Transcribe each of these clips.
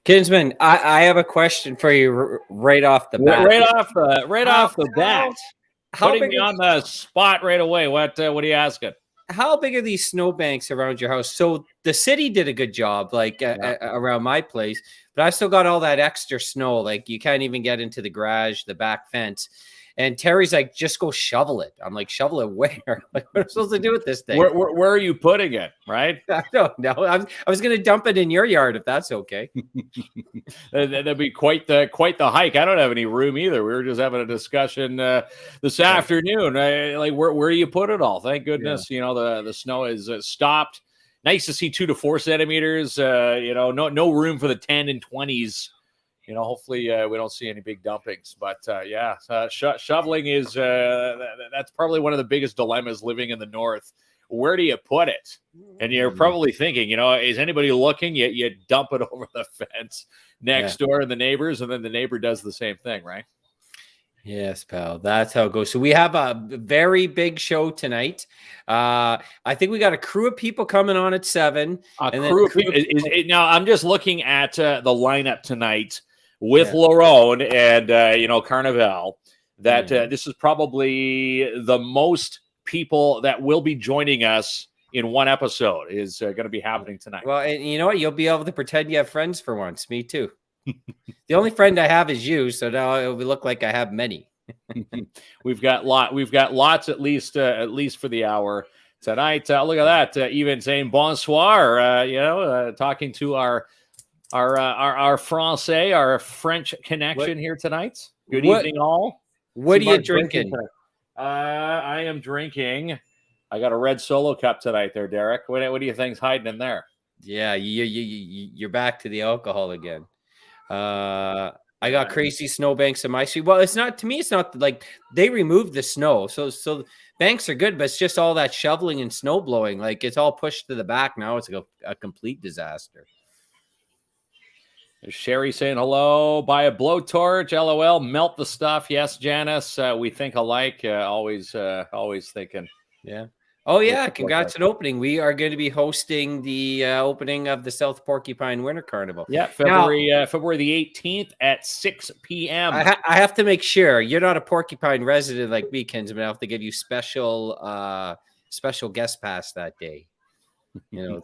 Kinsman, I have a question for you right off the bat. Right off the bat. How Putting big me on the spot right away. What are you asking? how big are these snowbanks around your house? So the city did a good job, like around my place, but I still got all that extra snow. Like you can't even get into the garage, the back fence. And Terry's like, just go shovel it. I'm like, shovel it where? Like, what am I supposed to do with this thing? Where are you putting it? Right? I don't know. I was going to dump it in your yard if that's okay. That'd be quite the hike. I don't have any room either. We were just having a discussion this afternoon. Like where do you put it all? Thank goodness, the snow is stopped. Nice to see 2 to 4 centimeters. No room for the 10 and 20s. Hopefully we don't see any big dumpings. But shoveling is that's probably one of the biggest dilemmas living in the north. Where do you put it? And you're probably thinking, is anybody looking? You dump it over the fence next door and the neighbors, and then the neighbor does the same thing, right? Yes, pal. That's how it goes. So we have a very big show tonight. I think we got a crew of people coming on at 7. Now, I'm just looking at the lineup tonight with La Ronde and, Carnival, that this is probably the most people that will be joining us in one episode is going to be happening tonight. Well, and you know what? You'll be able to pretend you have friends for once. Me too. The only friend I have is you, so now it will look like I have many. We've got lots at least for the hour tonight. Look at that. Even saying bonsoir. Talking to our Francais, our French connection here tonight. Good evening, all. What are you drinking? I am drinking. I got a red Solo cup tonight there, Derek. What do you think's hiding in there? Yeah, you're back to the alcohol again. I got crazy snowbanks in my street. Well, it's not like they removed the snow. So banks are good, but it's just all that shoveling and snow blowing. Like it's all pushed to the back now. It's a complete disaster. There's Sherry saying hello. Buy a blowtorch. LOL. Melt the stuff. Yes, Janice. We think alike. Always thinking. Yeah. Oh yeah. Congrats on opening. We are going to be hosting the opening of the South Porcupine Winter Carnival. Yeah, February the 18th at 6 p.m. I have to make sure you're not a Porcupine resident like me, Kinsman. I have to give you special guest pass that day.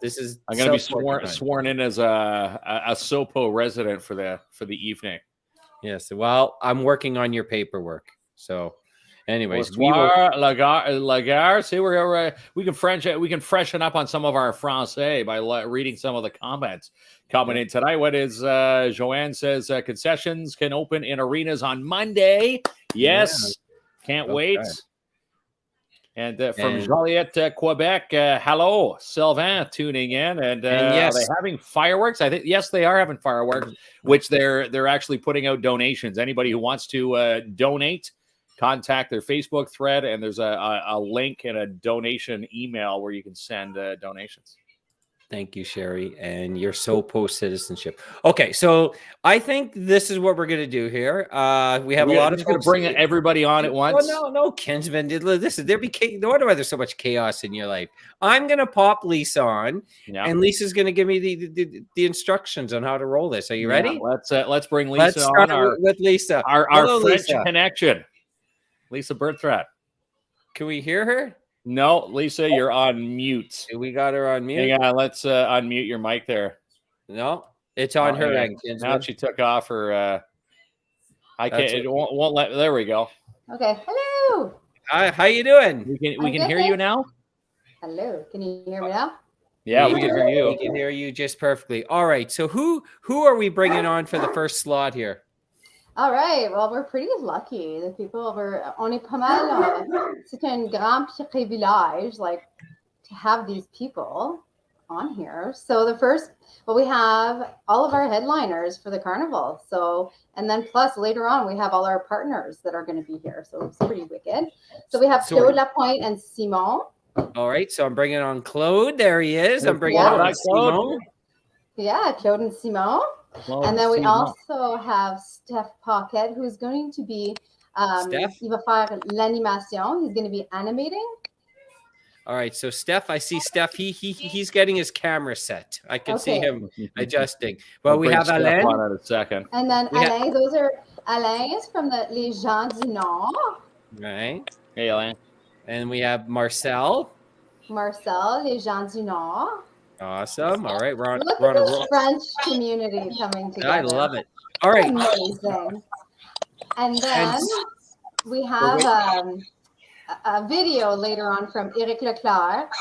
This is I'm going to be sworn in as a Sopo resident for the evening. Yes. Well, I'm working on your paperwork. So, anyways, Lagar. See, we can freshen up on some of our Francais by reading some of the comments coming in tonight. What is Joanne says? Concessions can open in arenas on Monday. Yes, can't wait. Right. And from Joliette, Quebec, hello, Sylvain tuning in. And yes, are they having fireworks? I think yes, they are having fireworks, which they're actually putting out donations. Anybody who wants to donate, contact their Facebook thread, and there's a link and a donation email where you can send donations. Thank you, Sherry, and your SoPo citizenship. Okay, so I think this is what we're going to do here. We have a lot of going to bring everybody on at once. No, Kinsman. Listen, no wonder why there's so much chaos in your life. I'm going to pop Lisa on, and Lisa's going to give me the instructions on how to roll this. Are you ready? Let's bring Lisa on. With Lisa, our French connection. Lisa Bertrand. Can we hear her? No, Lisa, you're on mute. We got her on mute. Hang on, let's unmute your mic there. No, it's on her end. Now she took off her. I can't. It won't let. There we go. Okay. Hello. Hi. How you doing? We can hear you now. Hello. Can you hear me now? Yeah, we can hear you. We can hear you just perfectly. All right. So who are we bringing on for the first slot here? All right. Well, we're pretty lucky. The people on est pas mal. C'est un grand privilège, like, to have these people on here. So we have all of our headliners for the carnival. So, and then plus later on, we have all our partners that are going to be here. So it's pretty wicked. So we have Claude Lapointe and Simon. All right. So I'm bringing on Claude. There he is. I'm bringing on Simon. Yeah, Claude and Simon. And then we also have Steph Pocket, who's going to be, il va faire l'animation. He's going to be animating. All right, so Steph, I see Steph. He's getting his camera set. I can see him adjusting. Well, we have Alain on in a second, and then Alain. Alain is from the Les Gens du Nord. Right. Hey, Alain. And we have Marcel. Marcel, Les Gens du Nord. Awesome. All right, we're on Look a at this roll. French community coming together. I love it. All right. Amazing. And then we have a video later on from Eric Leclerc,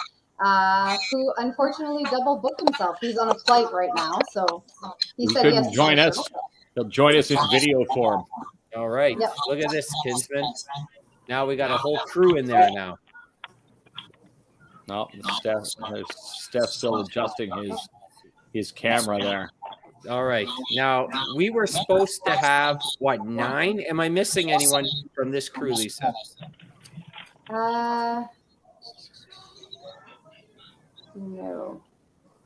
who unfortunately double booked himself. He's on a flight right now, so he said he has to join us. He'll join us in video form. All right. Yep. Look at this, Kinsman. Now we got a whole crew in there now. No, Steph's still adjusting his camera there. All right. Now, we were supposed to have, 9? Am I missing anyone from this crew, Lisa? No. All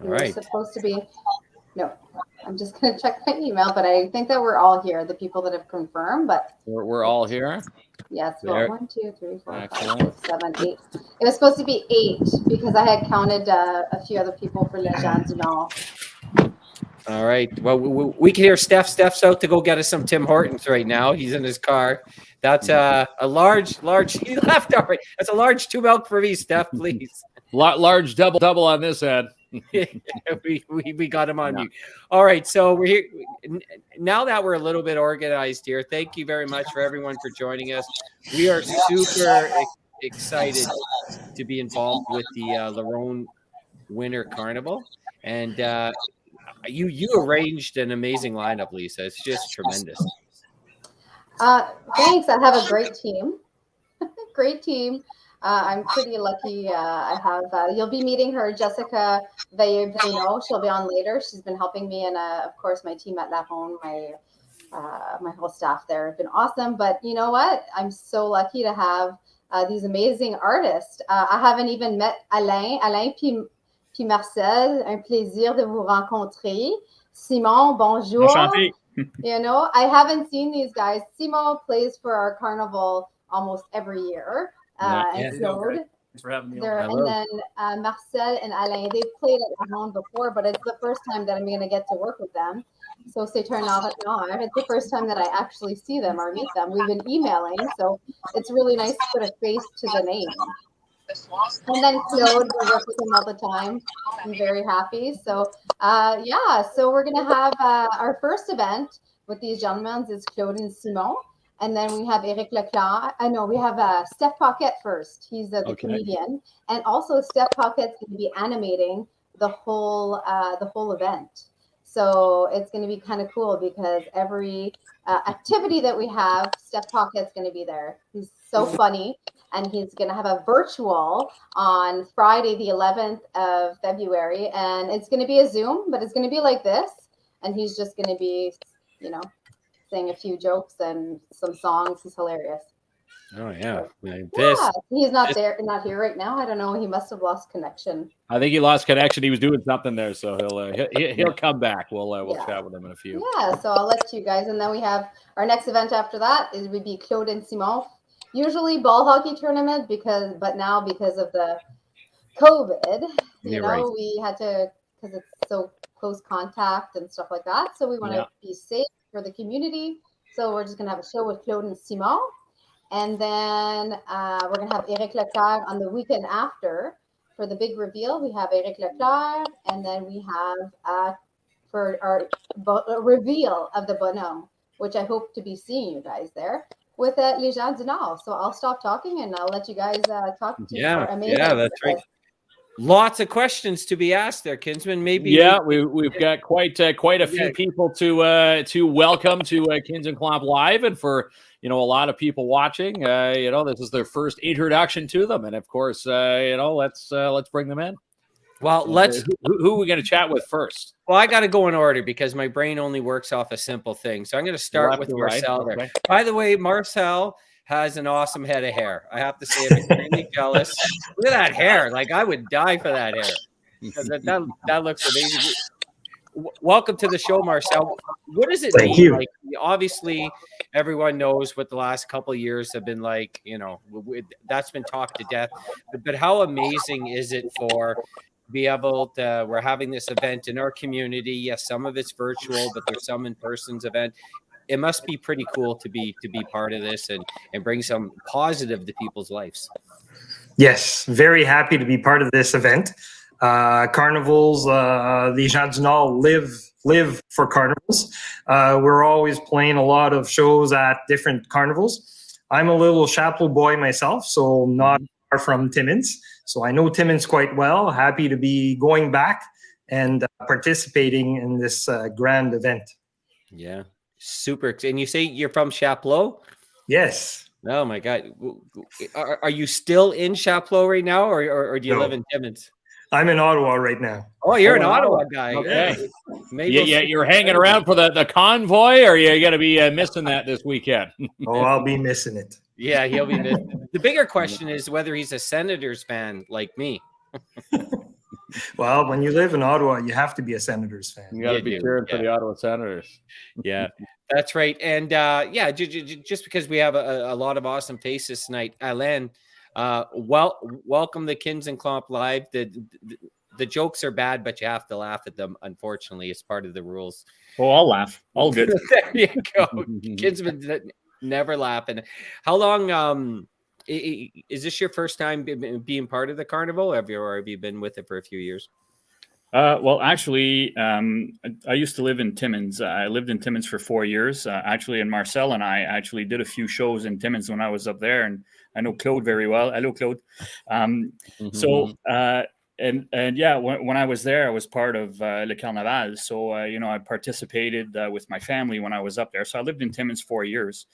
right. Supposed to be. No. I'm just going to check my email, but I think that we're all here, the people that have confirmed. But we're all here? Yes. Well, 1, 2, 3, 4, Excellent. 5, 6, 7, 8. It was supposed to be 8 because I had counted a few other people for Les Gens du Nord. All right. Well, we can hear Steph. Steph's out to go get us some Tim Hortons right now. He's in his car. That's a large. He left already. That's a large 2 milk for me, Steph, please. Large double on this end. we got him on mute. All right. So we're here now that we're a little bit organized here. Thank you very much for everyone for joining us. We are super excited to be involved with the La Ronde Winter Carnival. And you arranged an amazing lineup, Lisa. It's just tremendous. Thanks. I have a great team. Great team. I'm pretty lucky. I have. You'll be meeting her, Jessica Veilleux-Bruno. She'll be on later. She's been helping me, and of course, my team at La Ronde, my whole staff there have been awesome. But you know what? I'm so lucky to have these amazing artists. I haven't even met Alain puis Marcel. Un plaisir de vous rencontrer. Simon, bonjour. Enchanté. You know, I haven't seen these guys. Simon plays for our carnival almost every year. And Claude. Thanks for having me. And then Marcel and Alain, they've played at La Ronde before, but it's the first time that I'm going to get to work with them. So c'est un honneur. It's the first time that I actually see them or meet them. We've been emailing, so it's really nice to put a face to the name. And then Claude, we work with him all the time. I'm very happy. So so we're going to have our first event with these gentlemen is Claude and Simon. And then we have Eric Leclerc. We have Steph Pocket first. He's the comedian. And also Steph Pocket's going to be animating the whole event. So it's going to be kind of cool because every activity that we have, Steph Pocket's going to be there. He's so funny. And he's going to have a virtual on Friday, the 11th of February. And it's going to be a Zoom, but it's going to be like this. And he's just going to be, saying a few jokes and some songs. He's hilarious. Oh, yeah. He's not here right now. I don't know. He must have lost connection. I think he lost connection. He was doing something there, so he'll come back. We'll chat with him in a few. Yeah, so I'll let you guys. And then we have our next event after that would be Claude and Simon. Usually ball hockey tournament but now because of the COVID, we had to, because it's so close contact and stuff like that. So we want to be safe for the community. So we're just going to have a show with Claude and Simon. And then we're going to have Eric Leclerc on the weekend after for the big reveal. We have Eric Leclerc, and then we have for our reveal of the bonhomme, which I hope to be seeing you guys there with Les Gens du Nord. So I'll stop talking and I'll let you guys talk to you. Amazing. Yeah, that's right. Lots of questions to be asked there, Kinsman. Maybe we've got quite a few people to welcome to Kins and Klomp Live, and for a lot of people watching, this is their first introduction to them, and of course, let's bring them in. Well, who are we going to chat with first? Well, I got to go in order because my brain only works off a simple thing. So I'm going to start with Marcel there. Okay. By the way, Marcel has an awesome head of hair. I have to say, I'm extremely jealous. Look at that hair. Like, I would die for that hair. That looks amazing. Welcome to the show, Marcel. What does it mean? Thank you. Like, obviously, everyone knows what the last couple of years have been like. That's been talked to death. But how amazing is it for be able to, we're having this event in our community. Yes, some of it's virtual, but there's some in-person's event. It must be pretty cool to be part of this and bring some positive to people's lives. Yes, very happy to be part of this event. Carnivals, les gens du Nord live for carnivals. We're always playing a lot of shows at different carnivals. I'm a little Chapleau boy myself, so not far from Timmins. So I know Timmins quite well. Happy to be going back and participating in this grand event. Yeah, super. And you say you're from Chapleau? Yes. Oh my God. Are you still in Chapleau right now, or do you live in Timmins? I'm in Ottawa right now. Oh, you're an Ottawa guy. Okay. Yeah, you're hanging around for the convoy, or you're going to be missing that this weekend? Oh, I'll be missing it. Yeah, he'll be missing. The bigger question is whether he's a Senators fan like me. Well, when you live in Ottawa, you have to be a Senators fan. You got to be cheering for the Ottawa Senators. Yeah, that's right. And just because we have a lot of awesome faces tonight, Alain, welcome to Kins and Klomp Live. The jokes are bad, but you have to laugh at them. Unfortunately, it's part of the rules. Oh, I'll laugh. All good. There you go. Kinsman never laughing. How long is this your first time being part of the carnival? Or have you been with it for a few years? Well, actually, I used to live in Timmins. I lived in Timmins for 4 years. Actually, and Marcel and I actually did a few shows in Timmins when I was up there, and I know Claude very well. Hello, Claude. So, yeah, when I was there, I was part of Le Carnaval. So, I participated with my family when I was up there. So I lived in Timmins 4 years,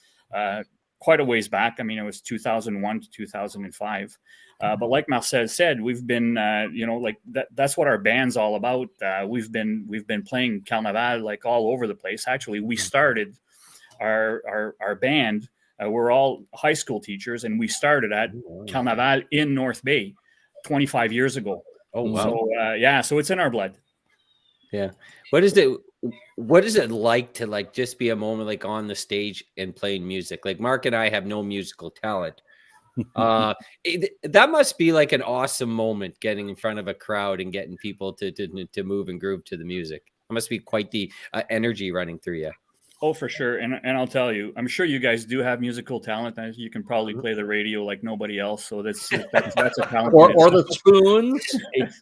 quite a ways back. I mean, it was 2001 to 2005. But like Marcel said, we've been, like that's what our band's all about. We've been playing Carnaval like all over the place. Actually, we started our band. We're all high school teachers, and we started at Carnaval in North Bay 25 years ago. Oh, wow. So, so it's in our blood. Yeah. What is it like to just be a moment like on the stage and playing music? Like Mark and I have no musical talent. That must be like an awesome moment, getting in front of a crowd and getting people to move and groove to the music. It must be quite the energy running through you. Oh, for sure. And I'll tell you, I'm sure you guys do have musical talent. You can probably play the radio like nobody else. So that's a talent. or the spoons.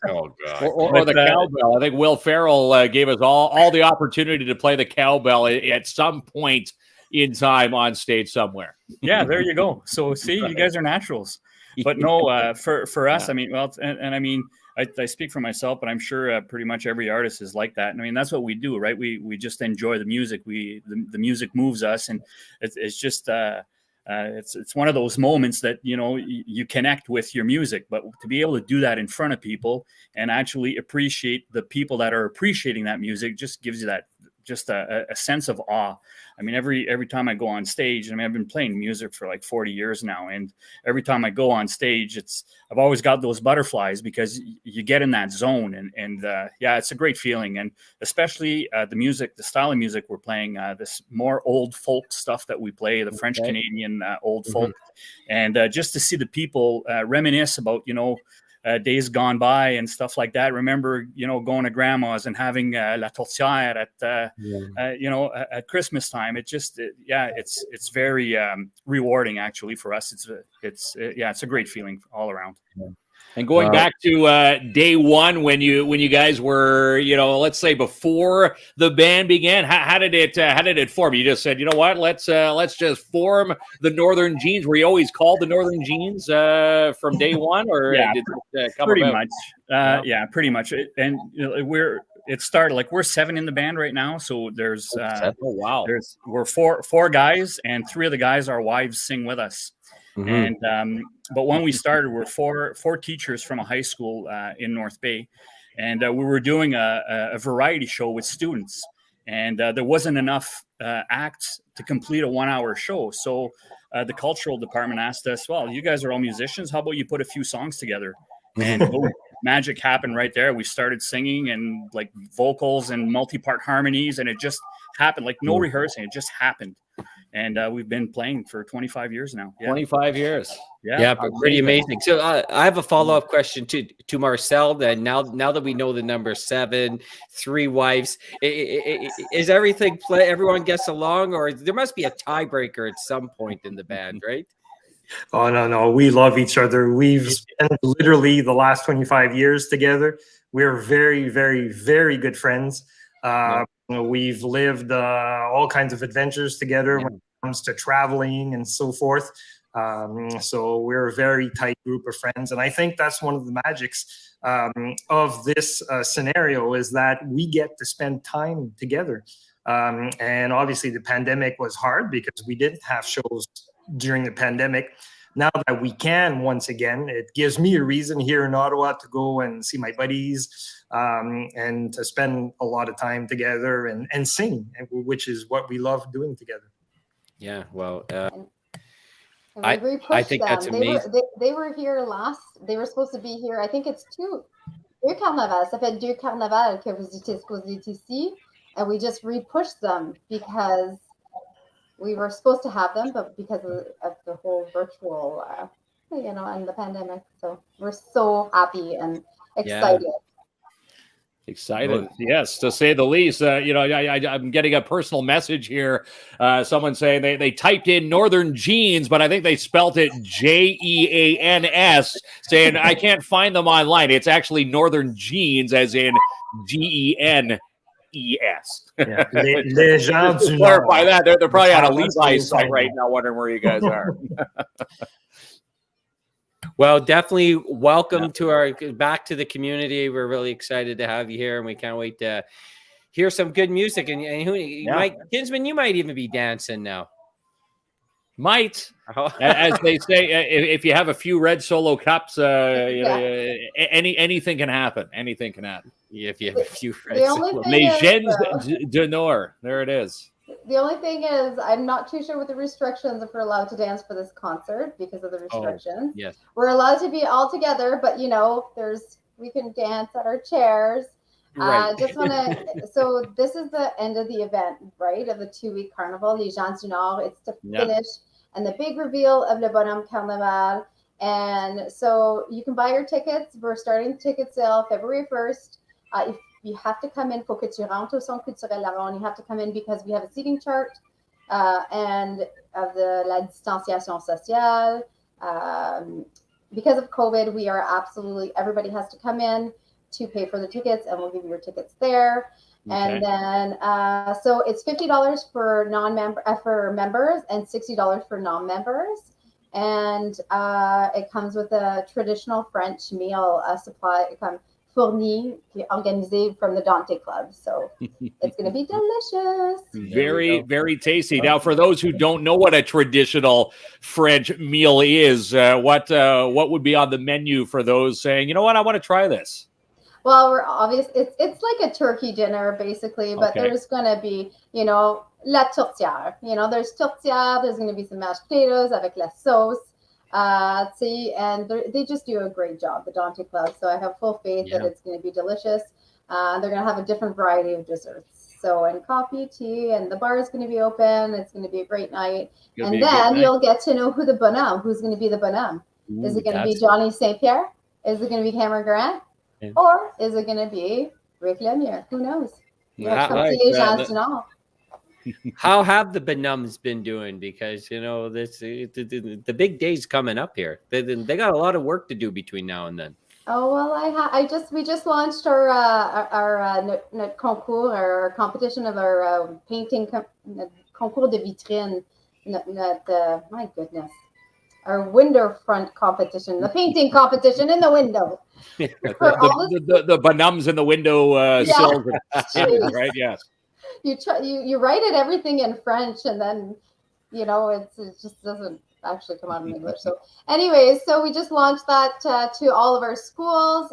Oh, God. Or the cowbell. I think Will Ferrell gave us all the opportunity to play the cowbell at some point in time on stage somewhere. Yeah, there you go. So see, you guys are naturals. But no, for us, I mean, well, and I mean, I speak for myself, but I'm sure pretty much every artist is like that. And I mean, that's what we do, right? We just enjoy the music. The music moves us, and it's just it's one of those moments that you connect with your music. But to be able to do that in front of people and actually appreciate the people that are appreciating that music just gives you that just a sense of awe. I mean, every time I go on stage, I mean, I've been playing music for like 40 years now. And every time I go on stage, I've always got those butterflies because you get in that zone and it's a great feeling. And especially the style of music we're playing, this more old folk stuff that we play, the French Canadian old folk. And just to see the people reminisce about, days gone by and stuff like that. Remember, going to grandma's and having la tourtière at Christmas time. It just, it's very rewarding actually for us. It's a great feeling all around. Yeah. And going back to day one, when you guys were, let's say before the band began, how did it form? You just said, you know what, let's just form the Northern Jeans. Were you always called the Northern Jeans from day one, or did it come pretty about? much? Pretty much. And it started like we're 7 in the band right now. So there's we're four guys, and 3 of the guys, our wives sing with us. And but when we started, we're four teachers from a high school in North Bay, and we were doing a variety show with students, and there wasn't enough acts to complete a 1-hour show. So the cultural department asked us, well, you guys are all musicians, how about you put a few songs together? And magic happened right there. We started singing and like vocals and multi-part harmonies, and it just happened, like no rehearsing. It just happened. and we've been playing for 25 years now. 25 years. Yeah, but pretty amazing. So I have a follow-up question to Marcel. Then now that we know the number 7, 3 wives, is everything everyone gets along, or there must be a tiebreaker at some point in the band, right? Oh, no. We love each other. We've spent literally the last 25 years together. We're very, very, very good friends. We've lived all kinds of adventures together when it comes to traveling and so forth. So we're a very tight group of friends. And I think that's one of the magics of this scenario, is that we get to spend time together. And obviously the pandemic was hard because we didn't have shows during the pandemic. Now that we can once again, it gives me a reason here in Ottawa to go and see my buddies and to spend a lot of time together and sing, which is what we love doing together. Yeah, well, I think that's amazing. They were here last. They were supposed to be here. I think it's deux carnavals. Ça fait 2 carnavals que vous étiez supposés ici, and we just repushed them because we were supposed to have them, but because of the whole virtual, and the pandemic. So we're so happy and excited. Yeah. Excited, yes, to say the least. I'm getting a personal message here. Someone saying they typed in Northern Jeans, but I think they spelt it Jeans, saying I can't find them online. It's actually Northern Jeans, as in GENES. Yeah. Les gens du Clarify Nord. that. They're probably on a Levi's site right now, wondering where you guys are. Well, definitely welcome to back to the community. We're really excited to have you here, and we can't wait to hear some good music. And Kinsman, you might even be dancing now. Might, as they say, if you have a few red Solo cups, anything can happen. Anything can happen. If you have a few red Solo. Les gens du Nord. There it is. The only thing is, I'm not too sure with the restrictions if we're allowed to dance for this concert because of the restrictions. Yes. We're allowed to be all together, but we can dance at our chairs. Right. So this is the end of the event, right? Of the 2-week carnival, Les gens du Nord. It's to finish and the big reveal of Le Bonhomme Carnaval. And so you can buy your tickets. We're starting the ticket sale February 1st. If you have to come in, faut que tu rentres au Centre culturel La Ronde. You have to come in because we have a seating chart and of la distanciation sociale. Because of COVID, we are everybody has to come in to pay for the tickets, and we'll give you your tickets there. Okay. And then, so it's $50 for for members and $60 for non-members. And it comes with a traditional French meal supply. Fourni, organisé from the Dante Club. So it's going to be delicious. Very, very tasty. Now, for those who don't know what a traditional French meal is, what would be on the menu for those saying, you know what, I want to try this? Well, it's like a turkey dinner, basically, but there's going to be, la tourtière. There's tourtière, there's going to be some mashed potatoes avec la sauce. And they just do a great job, the Dante Club. So I have full faith that it's going to be delicious. They're going to have a different variety of desserts. So, and coffee, tea, and the bar is going to be open. It's going to be a great night. And then you'll get to know who's going to be the bonhomme. Is it going to be Johnny St. Pierre? Is it going to be Cameron Grant? Yeah. Or is it going to be Rick Lemieux? Who knows? How have the Bonhommes been doing? Because the big day's coming up here. They got a lot of work to do between now and then. Oh well, we just launched our concours, our competition of our painting concours de vitrine. My goodness, our window front competition, the painting competition in the window. the Bonhommes in the window sills, right? Yes. You write it everything in French, and then it just doesn't actually come out in English. So anyways, so we just launched that to all of our schools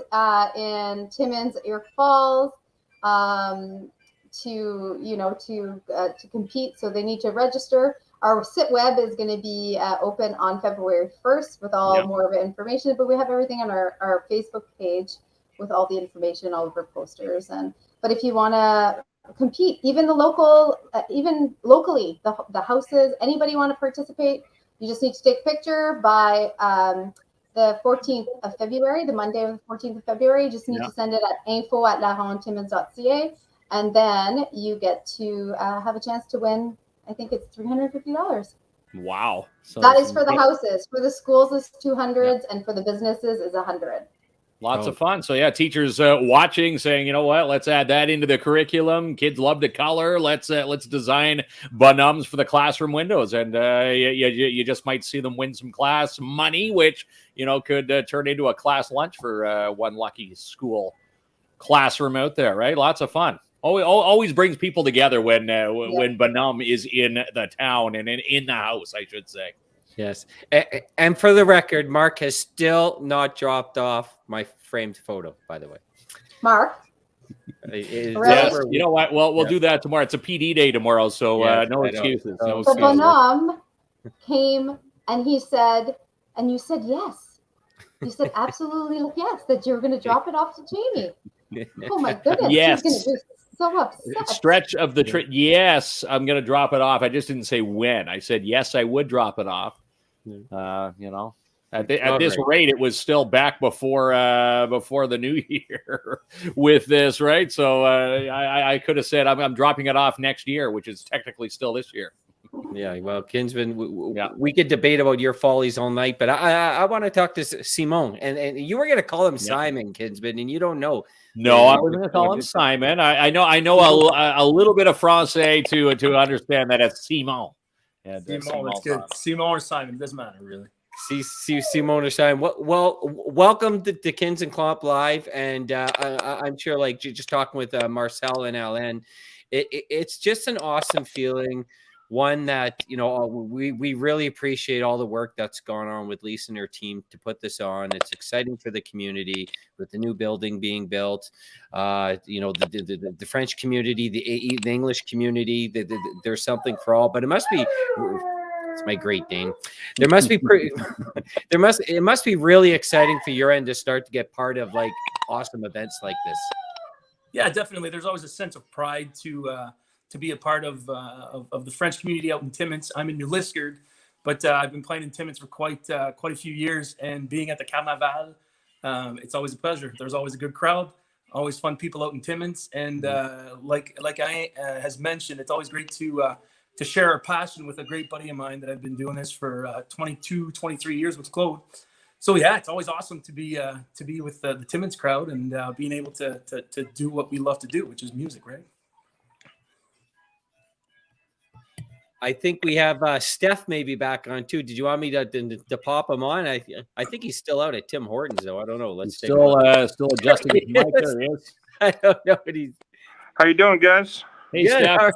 in Timmins, Earth Falls to compete. So they need to register. Our sit web is going to be open on February 1st with all more of the information, but we have everything on our Facebook page with all the information, all of our posters. But if you want to compete. Even the local, even locally, the houses. Anybody want to participate? You just need to take a picture by the 14th of February, the Monday of the 14th of February. You just need to send it at info@larondetimmins.ca, and then you get to have a chance to win. I think it's $350. Wow. So that is for the houses. For the schools is 200, and for the businesses is 100. Lots of fun. So yeah, teachers watching, saying, you know what, let's add that into the curriculum. Kids love to color. Let's design bonhommes for the classroom windows, and you just might see them win some class money, which could turn into a class lunch for one lucky school classroom out there. Right? Lots of fun. Always brings people together when bonhomme is in the town and in the house, I should say. Yes. And for the record, Mark has still not dropped off my framed photo, by the way. Mark? Really? Yes. You know what? Well, we'll do that tomorrow. It's a PD day tomorrow, so no excuses. No excuses. Bonhomme came and he said, and you said yes. You said absolutely yes, that you were going to drop it off to Jamie. Oh my goodness. Yes. He's going to be so upset. Stretch of the trip. Yes, I'm going to drop it off. I just didn't say when. I said yes, I would drop it off. At this rate, it was still back before the new year with this, right? So I could have said I'm dropping it off next year, which is technically still this year. Yeah, well, Kinsman, we could debate about your follies all night, but I want to talk to Simon, and you were going to call him Simon, Kinsman, and you don't know. No, I was going to call him Simon. I know a little bit of Francais to understand that it's Simon. Yeah, Simon, it's good. Simon or Simon, it doesn't matter really. See Simon or Simon. Well, welcome to Kins and Klomp Live, and I'm sure, like just talking with Marcel and Alain, it's just an awesome feeling. One that we really appreciate all the work that's gone on with Lisa and her team to put this on. It's exciting for the community with the new building being built. The French community, the English community. There's something for all, but it must be. It's my Great Dane. There must be it must be really exciting for your end to start to get part of like awesome events like this. Yeah, definitely. There's always a sense of pride to be a part of the French community out in Timmins. I'm in New Liskeard, but I've been playing in Timmins for quite a few years, and being at the Carnaval, it's always a pleasure. There's always a good crowd, always fun people out in Timmins, and like I has mentioned, it's always great to share a passion with a great buddy of mine that I've been doing this for 22, 23 years with Claude. So yeah, it's always awesome to be with the Timmins crowd and being able to do what we love to do, which is music, right? I think we have Steph maybe back on too. Did you want me to pop him on? I think he's still out at Tim Hortons though. I don't know. Let's still adjusting his mic there. Yes. I don't know what he's. How you doing, guys? Hey, Steph.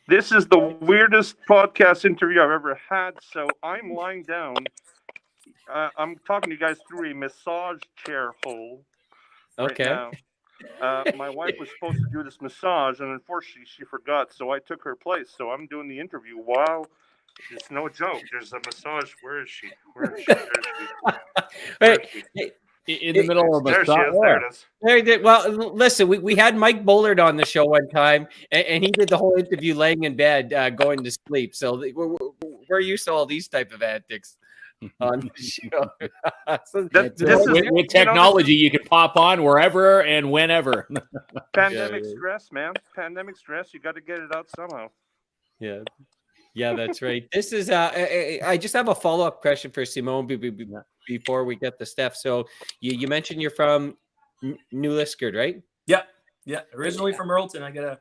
This is the weirdest podcast interview I've ever had. So I'm lying down. I'm talking to you guys through a massage chair hole. Okay. Right now. My wife was supposed to do this massage, and unfortunately she forgot, so I took her place. So I'm doing the interview while it's no joke. There's a massage. Where is she? In the middle of a massage. There it is. Well, listen, we had Mike Bullard on the show one time, and he did the whole interview laying in bed, going to sleep. So we're used to all these type of antics on the show. With technology, you can pop on wherever and whenever. Pandemic stress, man. Pandemic stress. You got to get it out somehow. Yeah, that's right. This is. I just have a follow-up question for Simone before we get the Steph. So you mentioned you're from New Liskeard, right? Yeah. Originally from Earlton. I gotta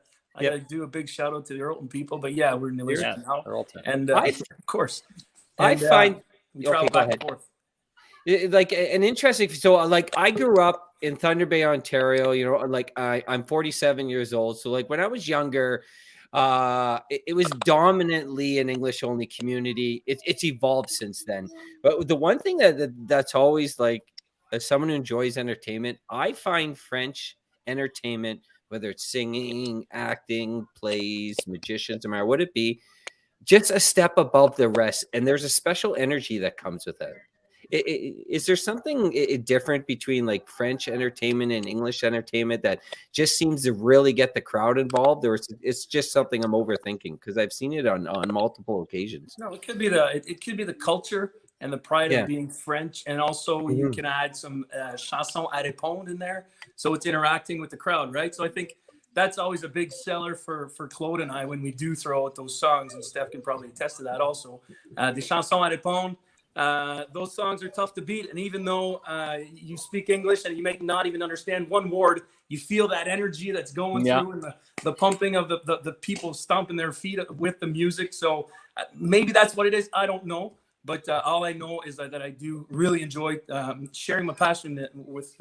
do a big shout out to the Earlton people. But yeah, we're in New Liskeard now. Earlton. And of course, I find we travel back and forth. Like an interesting. So like I grew up in Thunder Bay, Ontario. Like I'm 47 years old. So like when I was younger. It was dominantly an English only community. It's evolved since then. But the one thing that's always like, as someone who enjoys entertainment, I find French entertainment, whether it's singing, acting, plays, magicians, no matter what it be, just a step above the rest. And there's a special energy that comes with it. Is there something different between like French entertainment and English entertainment that just seems to really get the crowd involved, or it's just something I'm overthinking? Because I've seen it on multiple occasions. No, it could be the culture and the pride Yeah. of being French, and also you can add some chanson à répondre in there, so it's interacting with the crowd, right? So I think that's always a big seller for Claude and I when we do throw out those songs, and Steph can probably attest to that also. Des chansons à répondre, those songs are tough to beat, and even though you speak English and you may not even understand one word, you feel that energy that's going through, and the pumping of the people stomping their feet with the music. So maybe that's what it is. I don't know. But all I know is that I do really enjoy sharing my passion with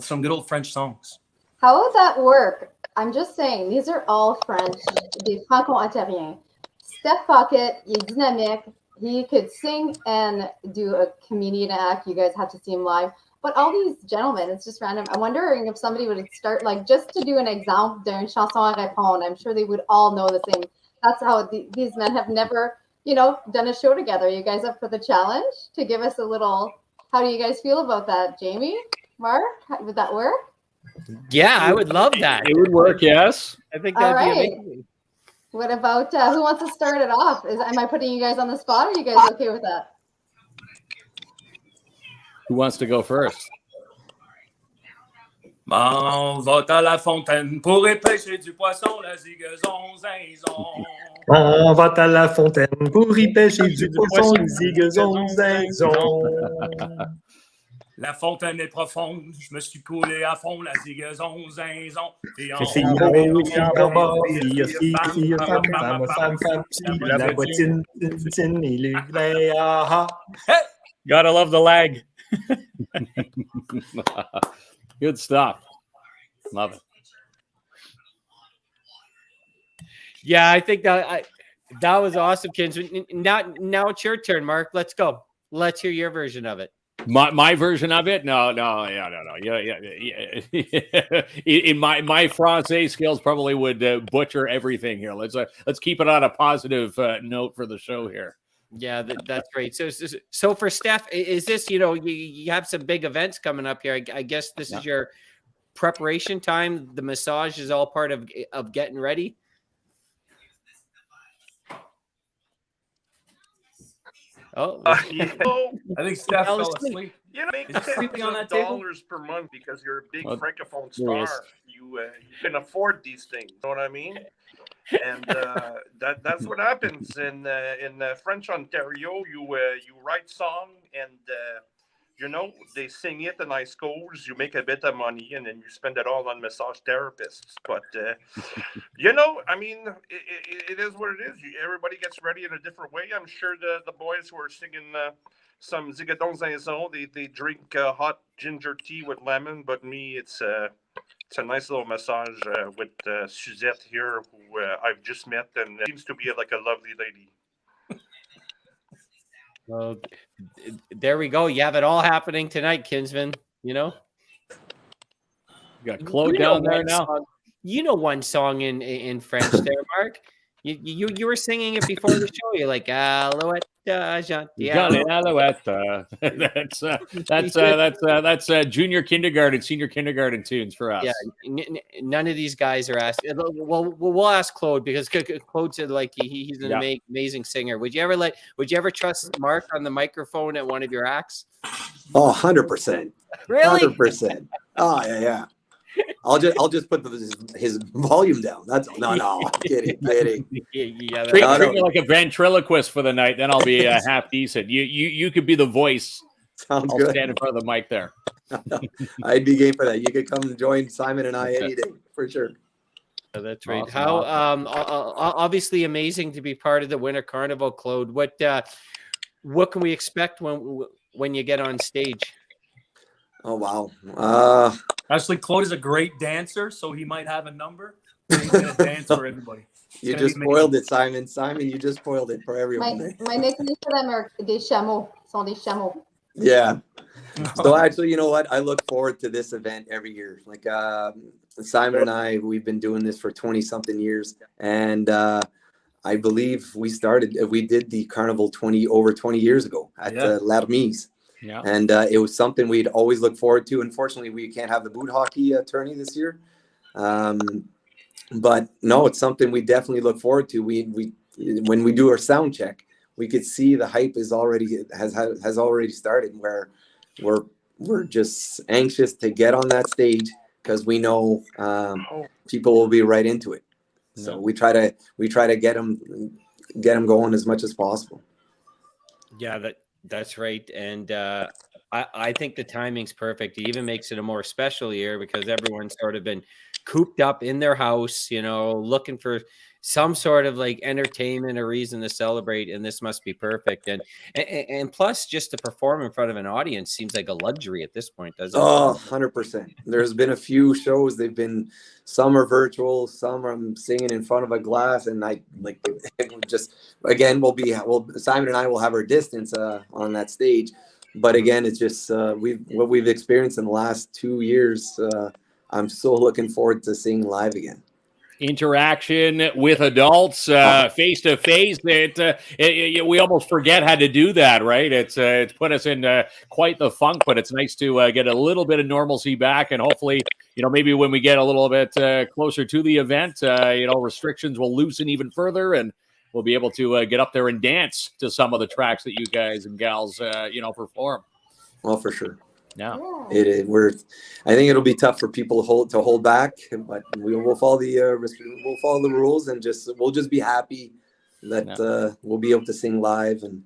some good old French songs. How would that work? I'm just saying, these are all French, des franco-ontariens. Steph Pocket, il est dynamique. He could sing and do a comedian act. You guys have to see him live. But all these gentlemen, it's just random. I'm wondering if somebody would start, like, just to do an example d'une chanson à répondre. I'm sure they would all know the same. That's how these men have never, done a show together. You guys up for the challenge to give us a little? How do you guys feel about that, Jamie, Mark? Would that work? Yeah, I would love that. It would work, yes. I think All that'd be right. amazing. What about who wants to start it off? Am I putting you guys on the spot? Or are you guys okay with that? Who wants to go first? On va à la fontaine pour y pêcher du poisson, la zigazon, zinzon. On va à la fontaine pour y pêcher du poisson, zigazon, zinzon. La fontaine est profonde, je me suis coulé à fond, la zigazon, zinzon. Et en la bottine, et le lait, Gotta love the lag. Good stuff. Love it. Yeah, I think that was awesome, Kinsman. Now it's your turn, Mark. Let's go. Let's hear your version of it. My version of it? No. Yeah. In my Francais skills probably would butcher everything here. Let's keep it on a positive note for the show here. Yeah, that's great. So for Steph, is this, you have some big events coming up here. I guess this is your preparation time. The massage is all part of getting ready. Oh, I think Steph fell asleep. Make Is he sleeping on that table? $10,000 per month because you're a big francophone star. You can afford these things. You know what I mean? And that's what happens in French Ontario. You write song and they sing it in high schools. You make a bit of money and then you spend it all on massage therapists. But I mean, it is what it is. Everybody gets ready in a different way. I'm sure the boys who are singing some zigadon zinzon, they drink hot ginger tea with lemon. But me, it's a nice little massage with Suzette here, who I've just met, and seems to be like a lovely lady. Well, there we go. You have it all happening tonight, Kinsman. You got Claude down there now. One song in French there, Mark. You were singing it before the show. You're like, Alouette, Alouette. That's junior kindergarten, senior kindergarten tunes for us. Yeah, none of these guys are asking. Well, we'll ask Claude because Claude said like he's an amazing singer. Would you ever trust Mark on the microphone at one of your acts? Oh, 100%. Really? 100%. Oh, yeah. I'll just put his volume down. That's no. Kidding. Treat me like a ventriloquist for the night, then I'll be half decent. You could be the voice. Sounds I'll good. stand in front of the mic there. I'd be game for that. You could come and join Simon and I any day for sure. That's right. Awesome. How obviously amazing to be part of the Winter Carnival, Claude. What can we expect when you get on stage? Oh wow. Actually, Claude is a great dancer, so he might have a number. He's gonna dance for everybody. You just spoiled it, Simon. Simon, you just spoiled it for everyone. My nickname for them are des chameaux. Sont des chameaux. Yeah. So actually, you know what? I look forward to this event every year. Like Simon and I, we've been doing this for 20-something years, and I believe we did the carnival over 20 years ago at La Ronde. Yeah. And it was something we'd always look forward to. Unfortunately, we can't have the boot hockey tourney this year. But no, it's something we definitely look forward to. We when we do our sound check, we could see the hype has already started, where we're just anxious to get on that stage, because we know people will be right into it. So we try to get them going as much as possible. Yeah, that's right. And I think the timing's perfect. It even makes it a more special year because everyone's sort of been cooped up in their house, looking for some sort of like entertainment or reason to celebrate. And this must be perfect. And plus, just to perform in front of an audience seems like a luxury at this point, doesn't it? Oh, 100%. There's been a few shows. Some are virtual, some I'm singing in front of a glass, and I like just again Simon and I will have our distance on that stage, but again it's just what we've experienced in the last 2 years. I'm so looking forward to seeing live again. Interaction with adults, face to face. We almost forget how to do that, right? It's put us in quite the funk, but it's nice to get a little bit of normalcy back, and hopefully, maybe when we get a little bit closer to the event, restrictions will loosen even further, and we'll be able to get up there and dance to some of the tracks that you guys and gals, perform. Well, for sure. Yeah. I think it'll be tough for people to hold back, but we'll follow the rules, and we'll just be happy that we'll be able to sing live and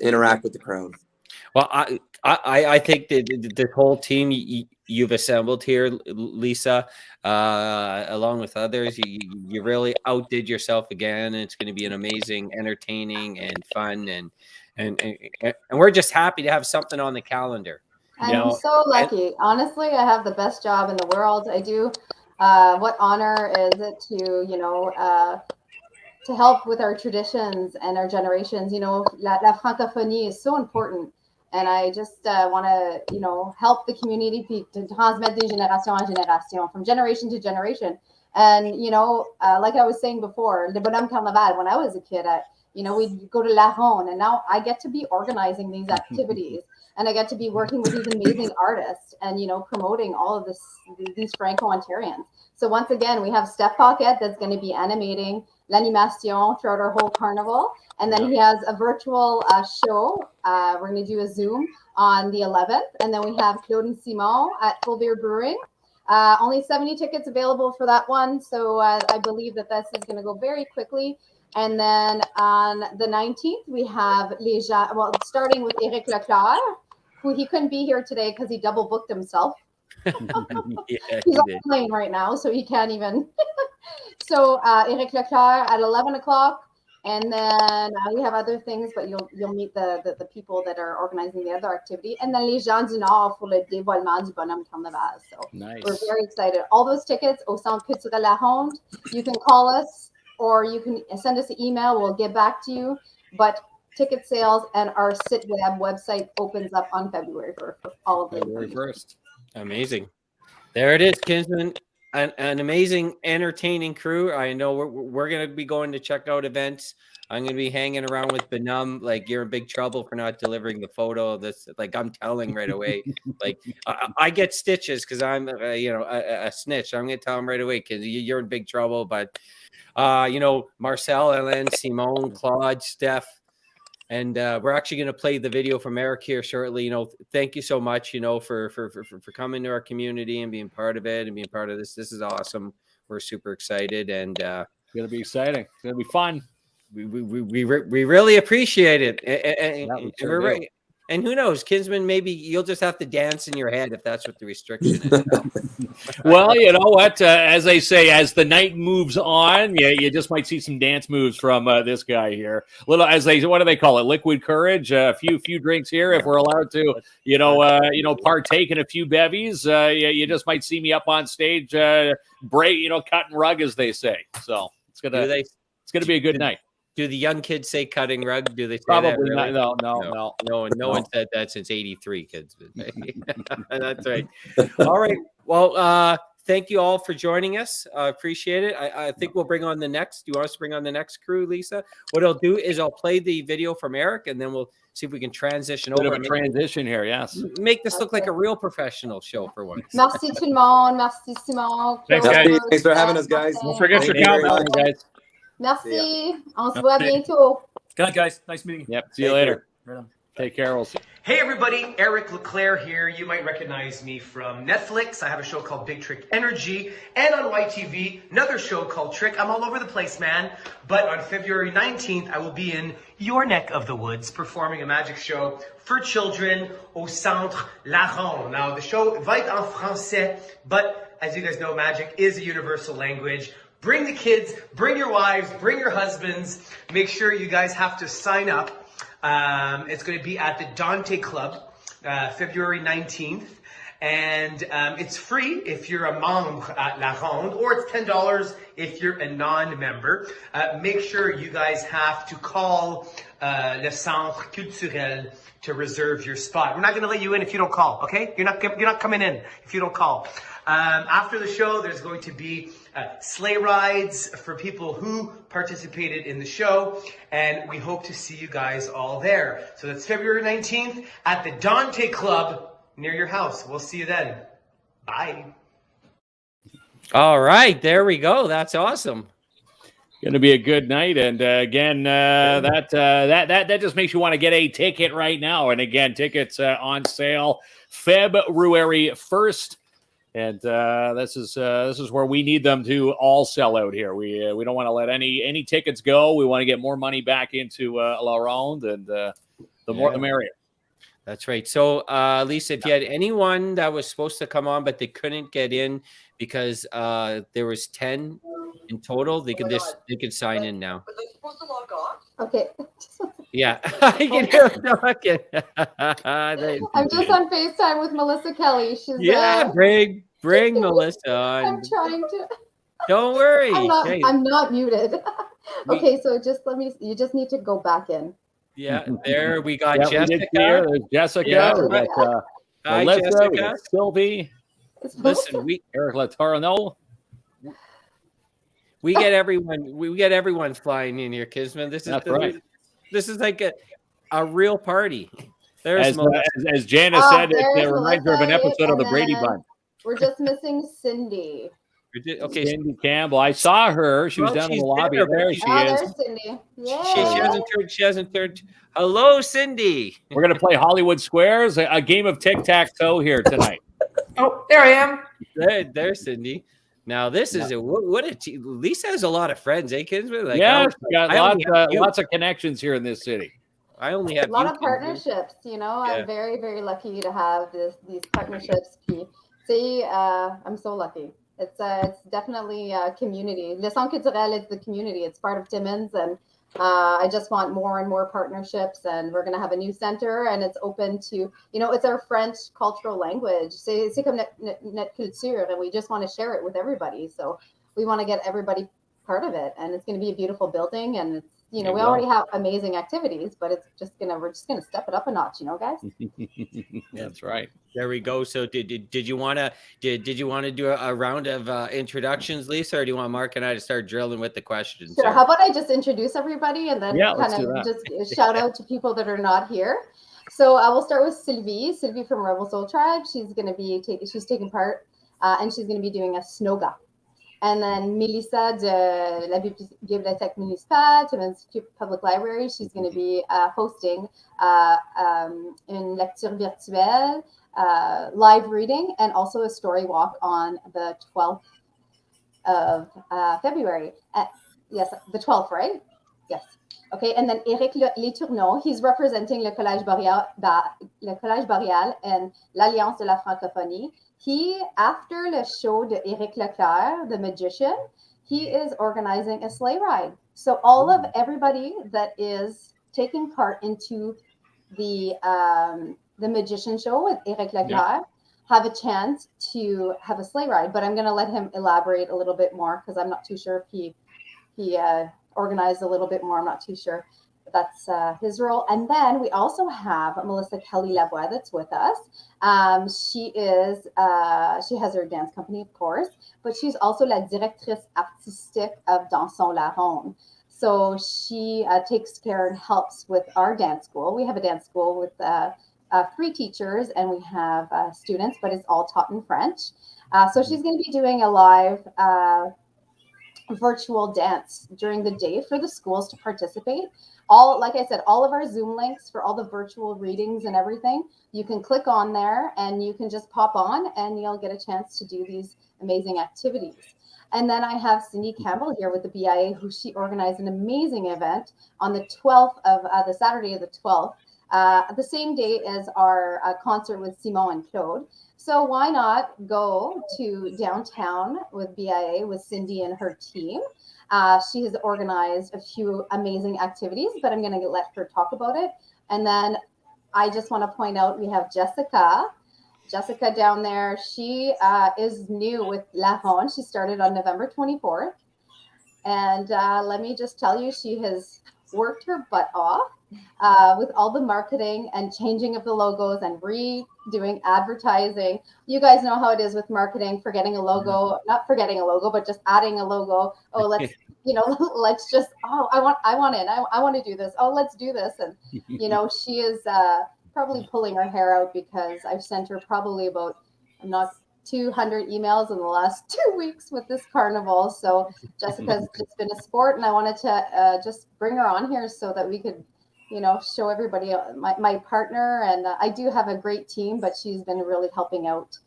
interact with the crowd. Well, I think that the whole team you've assembled here, Lisa, along with others, you really outdid yourself again. And it's going to be an amazing, entertaining, and fun, and we're just happy to have something on the calendar. I'm so lucky. Honestly, I have the best job in the world. I do. What honor is it to help with our traditions and our generations? La francophonie is so important. And I just want to, help the community to transmettre des générations en génération, from generation to generation. And, like I was saying before, Le Bonhomme Carnaval, when I was a kid, we'd go to La Ronde, and now I get to be organizing these activities. And I get to be working with these amazing artists and, promoting all of these Franco-Ontarians. So once again, we have Steph Pocket that's going to be animating l'animation throughout our whole carnival. And then he has a virtual show. We're going to do a Zoom on the 11th. And then we have Claude and Simon at Full Beer Brewing. Only 70 tickets available for that one. So I believe that this is going to go very quickly. And then on the 19th, we have starting with Eric Leclerc, who he couldn't be here today because he double booked himself. He's on the plane right now, so he can't even. So Eric Leclerc at 11 o'clock. And then we have other things, but you'll meet the people that are organizing the other activity. And then Les gens du Nord pour le dévoilement du Bonhomme Carnaval. So we're very excited. All those tickets au Centre culturel La Ronde. You can call us or you can send us an email. We'll get back to you. But ticket sales and our SitWeb website opens up on February for all of them. February 1st. Amazing. There it is, Kinsman. An amazing, entertaining crew. I know we're going to be going to check out events. I'm going to be hanging around with Benum. Like, you're in big trouble for not delivering the photo of this. Like, I'm telling right away. Like, I get stitches because I'm, a snitch. I'm going to tell him right away because you're in big trouble. But, Marcel, Hélène, Simone, Claude, Steph. And we're actually going to play the video from Eric here shortly. Thank you so much, for coming to our community and being part of it and being part of this. This is awesome. We're super excited, and it's going to be exciting. It's going to be fun. We really appreciate it. And and who knows, Kinsman, maybe you'll just have to dance in your head if that's what the restriction is. Well, you know what? As they say, as the night moves on, you just might see some dance moves from this guy here. Little, what do they call it? Liquid courage. A few drinks here, if we're allowed to, partake in a few bevies. You just might see me up on stage, cutting rug, as they say. So it's gonna be a good night. Do the young kids say cutting rug? Do they say probably that, really? not? No one said that since '83, kids. That's right. All right. Well, thank you all for joining us. I appreciate it. I think we'll bring on the next. Do you want us to bring on the next crew, Lisa? What I'll do is I'll play the video from Eric, and then we'll see if we can transition Bit over. of a transition here, yes. Make this look like a real professional show for once. Merci tout le monde. Merci Simon. Thanks, Claude, guys. Thanks for having us, guys. Don't forget Thank your you very countdown, much. guys. Merci. On se voit bientôt. Good night, guys. Nice meeting you. Yep. See you later. Right on. Take care. We'll see. Hey everybody, Eric Leclerc here. You might recognize me from Netflix. I have a show called Big Trick Energy, and on YTV, another show called Trick. I'm all over the place, man. But on February 19th, I will be in your neck of the woods performing a magic show for children au Centre La Ronde. Now, the show va être en français, but as you guys know, magic is a universal language. Bring the kids, bring your wives, bring your husbands. Make sure you guys have to sign up. It's going to be at the Dante Club, February 19th. And it's free if you're a membre at La Ronde, or it's $10 if you're a non-member. Make sure you guys have to call le Centre Culturel to reserve your spot. We're not going to let you in if you don't call, okay? You're not coming in if you don't call. After the show, there's going to be sleigh rides for people who participated in the show, and we hope to see you guys all there. So that's February 19th at the Dante Club near your house. We'll see you then. Bye. All right, there we go. That's awesome. Going to be a good night, and again, that just makes you want to get a ticket right now. And again, tickets on sale February 1st. And this is where we need them to all sell out here. We don't want to let any tickets go. We want to get more money back into La Ronde, and the more the merrier. That's right. So, Lisa, if you had anyone that was supposed to come on but they couldn't get in because there was 10 in total, they could sign in now. Are they supposed to log off? Okay. Yeah. I can hear them talking. I'm just on FaceTime with Melissa Kelly. She's bring Melissa on. I'm trying to. Don't worry. I'm not muted. Okay, so you just need to go back in. Yeah, there we got Jessica. There's Jessica. Yeah, we got Hi, Melissa. Jessica. We got Sylvie. Listen, Eric Latorno. we get everyone flying in here, Kisman. This is like a real party. There's as Janice said, it there's reminds her of an Melissa, episode of the and Brady then Bunch. We're just missing Cindy. okay. Cindy Campbell. I saw her. She was down in the lobby. There she is. There's Cindy. Yeah. She hasn't turned. Hello, Cindy. We're going to play Hollywood Squares, a game of tic-tac-toe here tonight. Oh, there I am. There's Cindy. Now this is Lisa has a lot of friends, eh, Kinsman? Like, yeah, she got lots of connections here in this city. I only have a lot of partnerships. I'm very, very lucky to have these partnerships. See, I'm so lucky. It's definitely a community. Le Centre Culturel is the community. It's part of Timmins, and I just want more and more partnerships. And we're going to have a new center, and it's open to, it's our French cultural language. C'est comme notre culture, and we just want to share it with everybody. So we want to get everybody part of it, and it's going to be a beautiful building, and it's, we already have amazing activities, but we're just gonna step it up a notch, guys. That's right. There we go. So did you want to do a round of introductions, Lisa, or do you want Mark and I to start drilling with the questions? Sure. How about I just introduce everybody and then kind of just shout out to people that are not here. So I will start with Sylvie from Rebel Soul Tribe. She's going to be taking part, and she's going to be doing a snowga. And then Melissa de la Bibliothèque Municipale, Timmins Public Library, she's going to be hosting une lecture virtuelle, live reading, and also a story walk on the 12th of February. Yes, the 12th, right? Yes. Okay, and then Eric Letourneau, he's representing le Collège Boréal and l'Alliance de la Francophonie. After le show de Eric Leclerc, the magician, he is organizing a sleigh ride. So all of everybody that is taking part into the magician show with Eric Leclerc have a chance to have a sleigh ride. But I'm going to let him elaborate a little bit more because I'm not too sure if he organized a little bit more. I'm not too sure. that's his role. And then we also have Melissa Kelly Lavoie that's with us. She has her dance company, of course, but she's also la directrice artistique of Dansons La Ronde. So she takes care and helps with our dance school. We have a dance school with 3 teachers, and we have students, but it's all taught in French. So she's going to be doing a live virtual dance during the day for the schools to participate. Like I said, all of our Zoom links for all the virtual readings and everything, you can click on there and you can just pop on and you'll get a chance to do these amazing activities. And then I have Cindy Campbell here with the BIA, who she organized an amazing event on the 12th of the Saturday of the 12th, the same day as our concert with Simon and Claude. So why not go to downtown with BIA with Cindy and her team? She has organized a few amazing activities, but I'm going to let her talk about it. And then I just want to point out we have Jessica down there. She is new with La Ronde. She started on November 24th. And let me just tell you, she has worked her butt off with all the marketing and changing of the logos and redoing advertising. You guys know how it is with marketing, forgetting a logo, not forgetting a logo, but just adding a logo. Oh, let's, let's just, I want to do this. Oh, let's do this. And, she is probably pulling her hair out because I've sent her probably about, I'm not 200 emails in the last 2 weeks with this carnival. So Jessica's just been a sport, and I wanted to just bring her on here so that we could, show everybody my partner. And I do have a great team, but she's been really helping out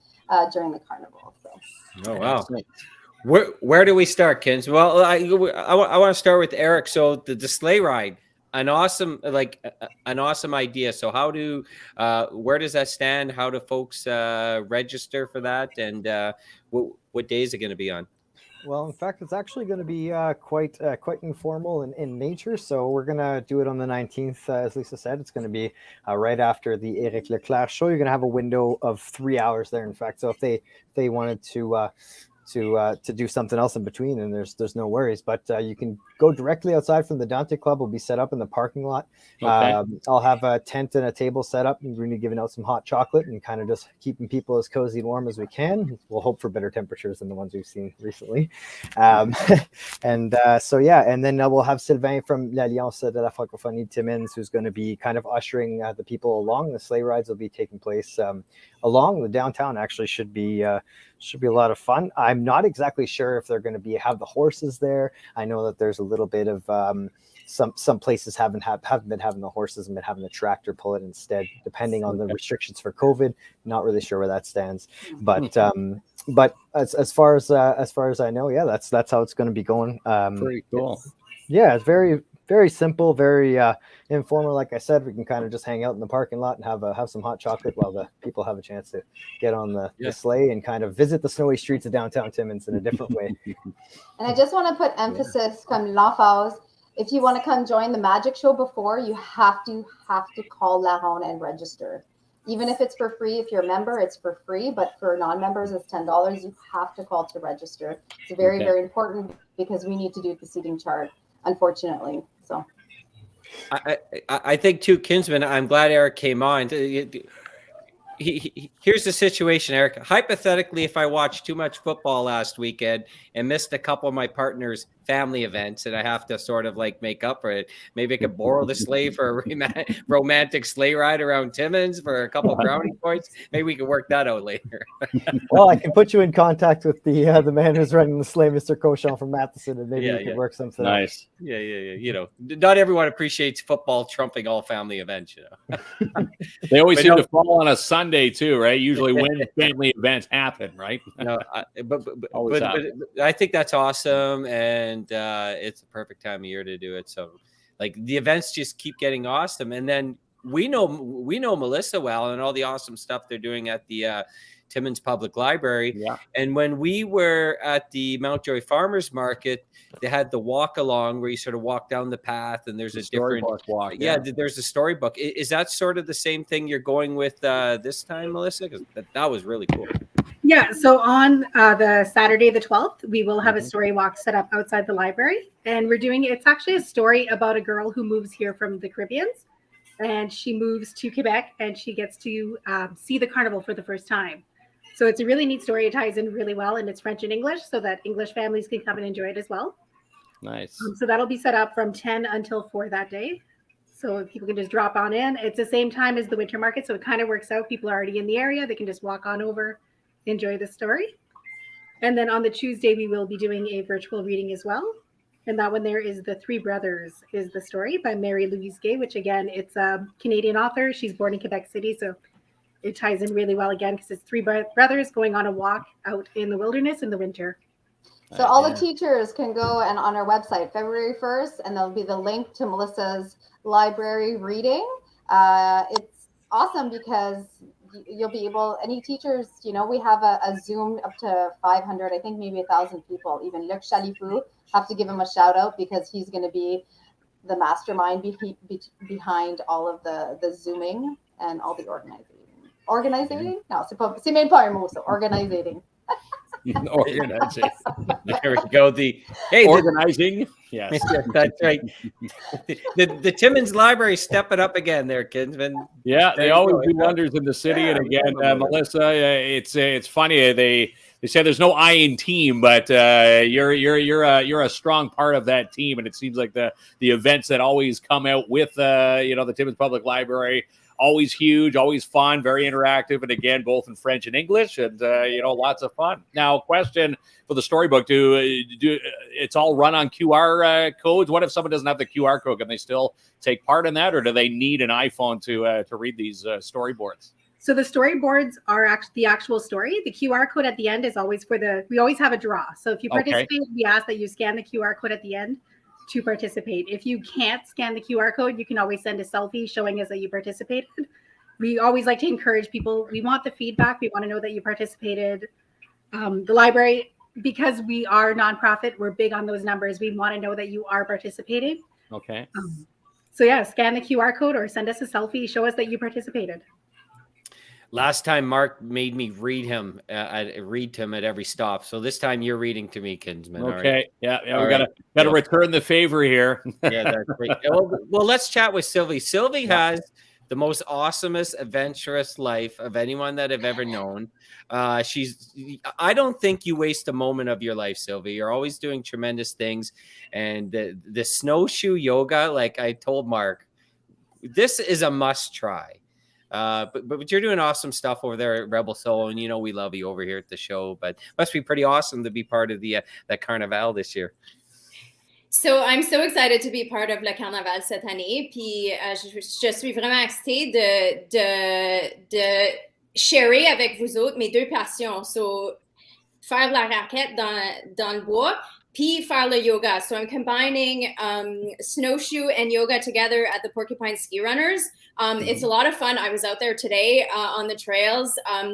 during the carnival. So. Oh, wow. Where do we start, Kins? Well, I want to start with Eric. So the sleigh ride, an awesome idea. So where does that stand? How do folks register for that? And what day is it going to be on? Well, in fact, it's actually going to be quite informal in nature. So we're going to do it on the 19th. As Lisa said, it's going to be right after the Éric Leclerc show. You're going to have a window of 3 hours there, in fact. So if they wanted to do something else in between, and there's no worries, but you can go directly outside from the Dante Club. Will be set up in the parking lot. Okay. I'll have a tent and a table set up, and we're going to be giving out some hot chocolate and kind of just keeping people as cozy and warm as we can. We'll hope for better temperatures than the ones we've seen recently. And then we'll have Sylvain from l'Alliance de la Francophonie Timmins, who's going to be kind of ushering the people along. The sleigh rides will be taking place along the downtown. Actually should be a lot of fun. I'm not exactly sure if they're going to have the horses there. I know that there's a little bit of some places haven't been having the horses and been having the tractor pull it instead, depending on the restrictions for COVID. Not really sure where that stands, but as far as I know, yeah, that's how it's going to be going. Very cool. Yeah, it's very, very simple, very informal. Like I said, we can kind of just hang out in the parking lot and have some hot chocolate while the people have a chance to get on the sleigh and kind of visit the snowy streets of downtown Timmins in a different way. And I just want to put emphasis from l'Enfance. If you want to come join the magic show before, you have to call La Ronde and register. Even if it's for free, if you're a member, it's for free. But for non-members, it's $10. You have to call to register. It's very, very important because we need to do the seating chart, unfortunately. So I think too, Kinsman, I'm glad Eric came on. Here's the situation, Eric. Hypothetically, if I watched too much football last weekend and missed a couple of my partner's family events and I have to sort of like make up for it, maybe I could borrow the sleigh for a romantic sleigh ride around Timmins for a couple of brownie points. Maybe we can work that out later. Well, I can put you in contact with the man who's running the sleigh, Mr. Cochon from Matheson, and maybe we can work something out. Nice. Yeah. Not everyone appreciates football trumping all family events, They always seem to fall on a Sunday too, right? Usually when family events happen, right? No, but I think that's awesome, and it's the perfect time of year to do it. So, like, the events just keep getting awesome, and then we know Melissa well and all the awesome stuff they're doing at the Timmins Public Library. Yeah. And when we were at the Mountjoy Farmers Market, they had the walk along where you sort of walk down the path and there's a different walk. Yeah, there's a storybook. Is that sort of the same thing you're going with this time, Melissa? Because that was really cool. Yeah, so on the Saturday, the 12th, we will have a story walk set up outside the library. And it's actually a story about a girl who moves here from the Caribbean. And she moves to Quebec and she gets to see the carnival for the first time. So it's a really neat story. It ties in really well, and it's French and English so that English families can come and enjoy it as well. Nice. So that'll be set up from 10 until 4 that day. So people can just drop on in. It's the same time as the winter market, so it kind of works out. People are already in the area. They can just walk on over, enjoy the story. And then on the Tuesday, we will be doing a virtual reading as well. And that one there is The Three Brothers is the story by Mary Louise Gay, which again, it's a Canadian author. She's born in Quebec City, so it ties in really well again because it's three brothers going on a walk out in the wilderness in the winter. So all the teachers can go and on our website February 1st, and there'll be the link to Melissa's library reading. It's awesome because you'll be able, any teachers, we have a Zoom up to 500, I think maybe 1,000 people. Even Luc Chalifou, have to give him a shout out because he's going to be the mastermind behind all of the Zooming and all the organizing. Organizing? No, c'est même pas un mot, so organizing. Organizing. There we go. Organizing. Yes, that's right. The Timmins Library stepping up again there, Kinsman. Yeah, they always do wonders in the city. And again, Melissa, it's funny. They say there's no I in team, but you're a strong part of that team. And it seems like the events that always come out with the Timmins Public Library. Always huge, always fun, very interactive, and again, both in French and English, and lots of fun. Now, question for the storybook: Do it's all run on QR codes? What if someone doesn't have the QR code? Can they still take part in that, or do they need an iPhone to read these storyboards? So the storyboards are actually the actual story. The QR code at the end is always we always have a draw. So if you participate, we ask that you scan the QR code at the end to participate. If you can't scan the QR code, you can always send a selfie showing us that you participated. We always like to encourage people. We want the feedback. We want to know that you participated. The library, because we are nonprofit, we're big on those numbers. We want to know that you are participating. Okay. So yeah, scan the QR code or send us a selfie. Show us that you participated. Last time Mark made me read to him at every stop. So this time you're reading to me, Kinsman. Okay. Right. Yeah. We gotta return the favor here. Yeah, that's great. Well, let's chat with Sylvie. Sylvie has the most awesomest, adventurous life of anyone that I've ever known. I don't think you waste a moment of your life, Sylvie. You're always doing tremendous things. And the snowshoe yoga, like I told Mark, this is a must try. But you're doing awesome stuff over there at Rebel Soul, and we love you over here at the show. But must be pretty awesome to be part of the that Carnival this year. So I'm so excited to be part of le Carnaval cette année. Puis je suis vraiment excitée de sharer avec vous autres mes deux passions. So faire de la raquette dans le bois. Puis faire le yoga. So I'm combining snowshoe and yoga together at the Porcupine Ski Runners. It's a lot of fun. I was out there today on the trails.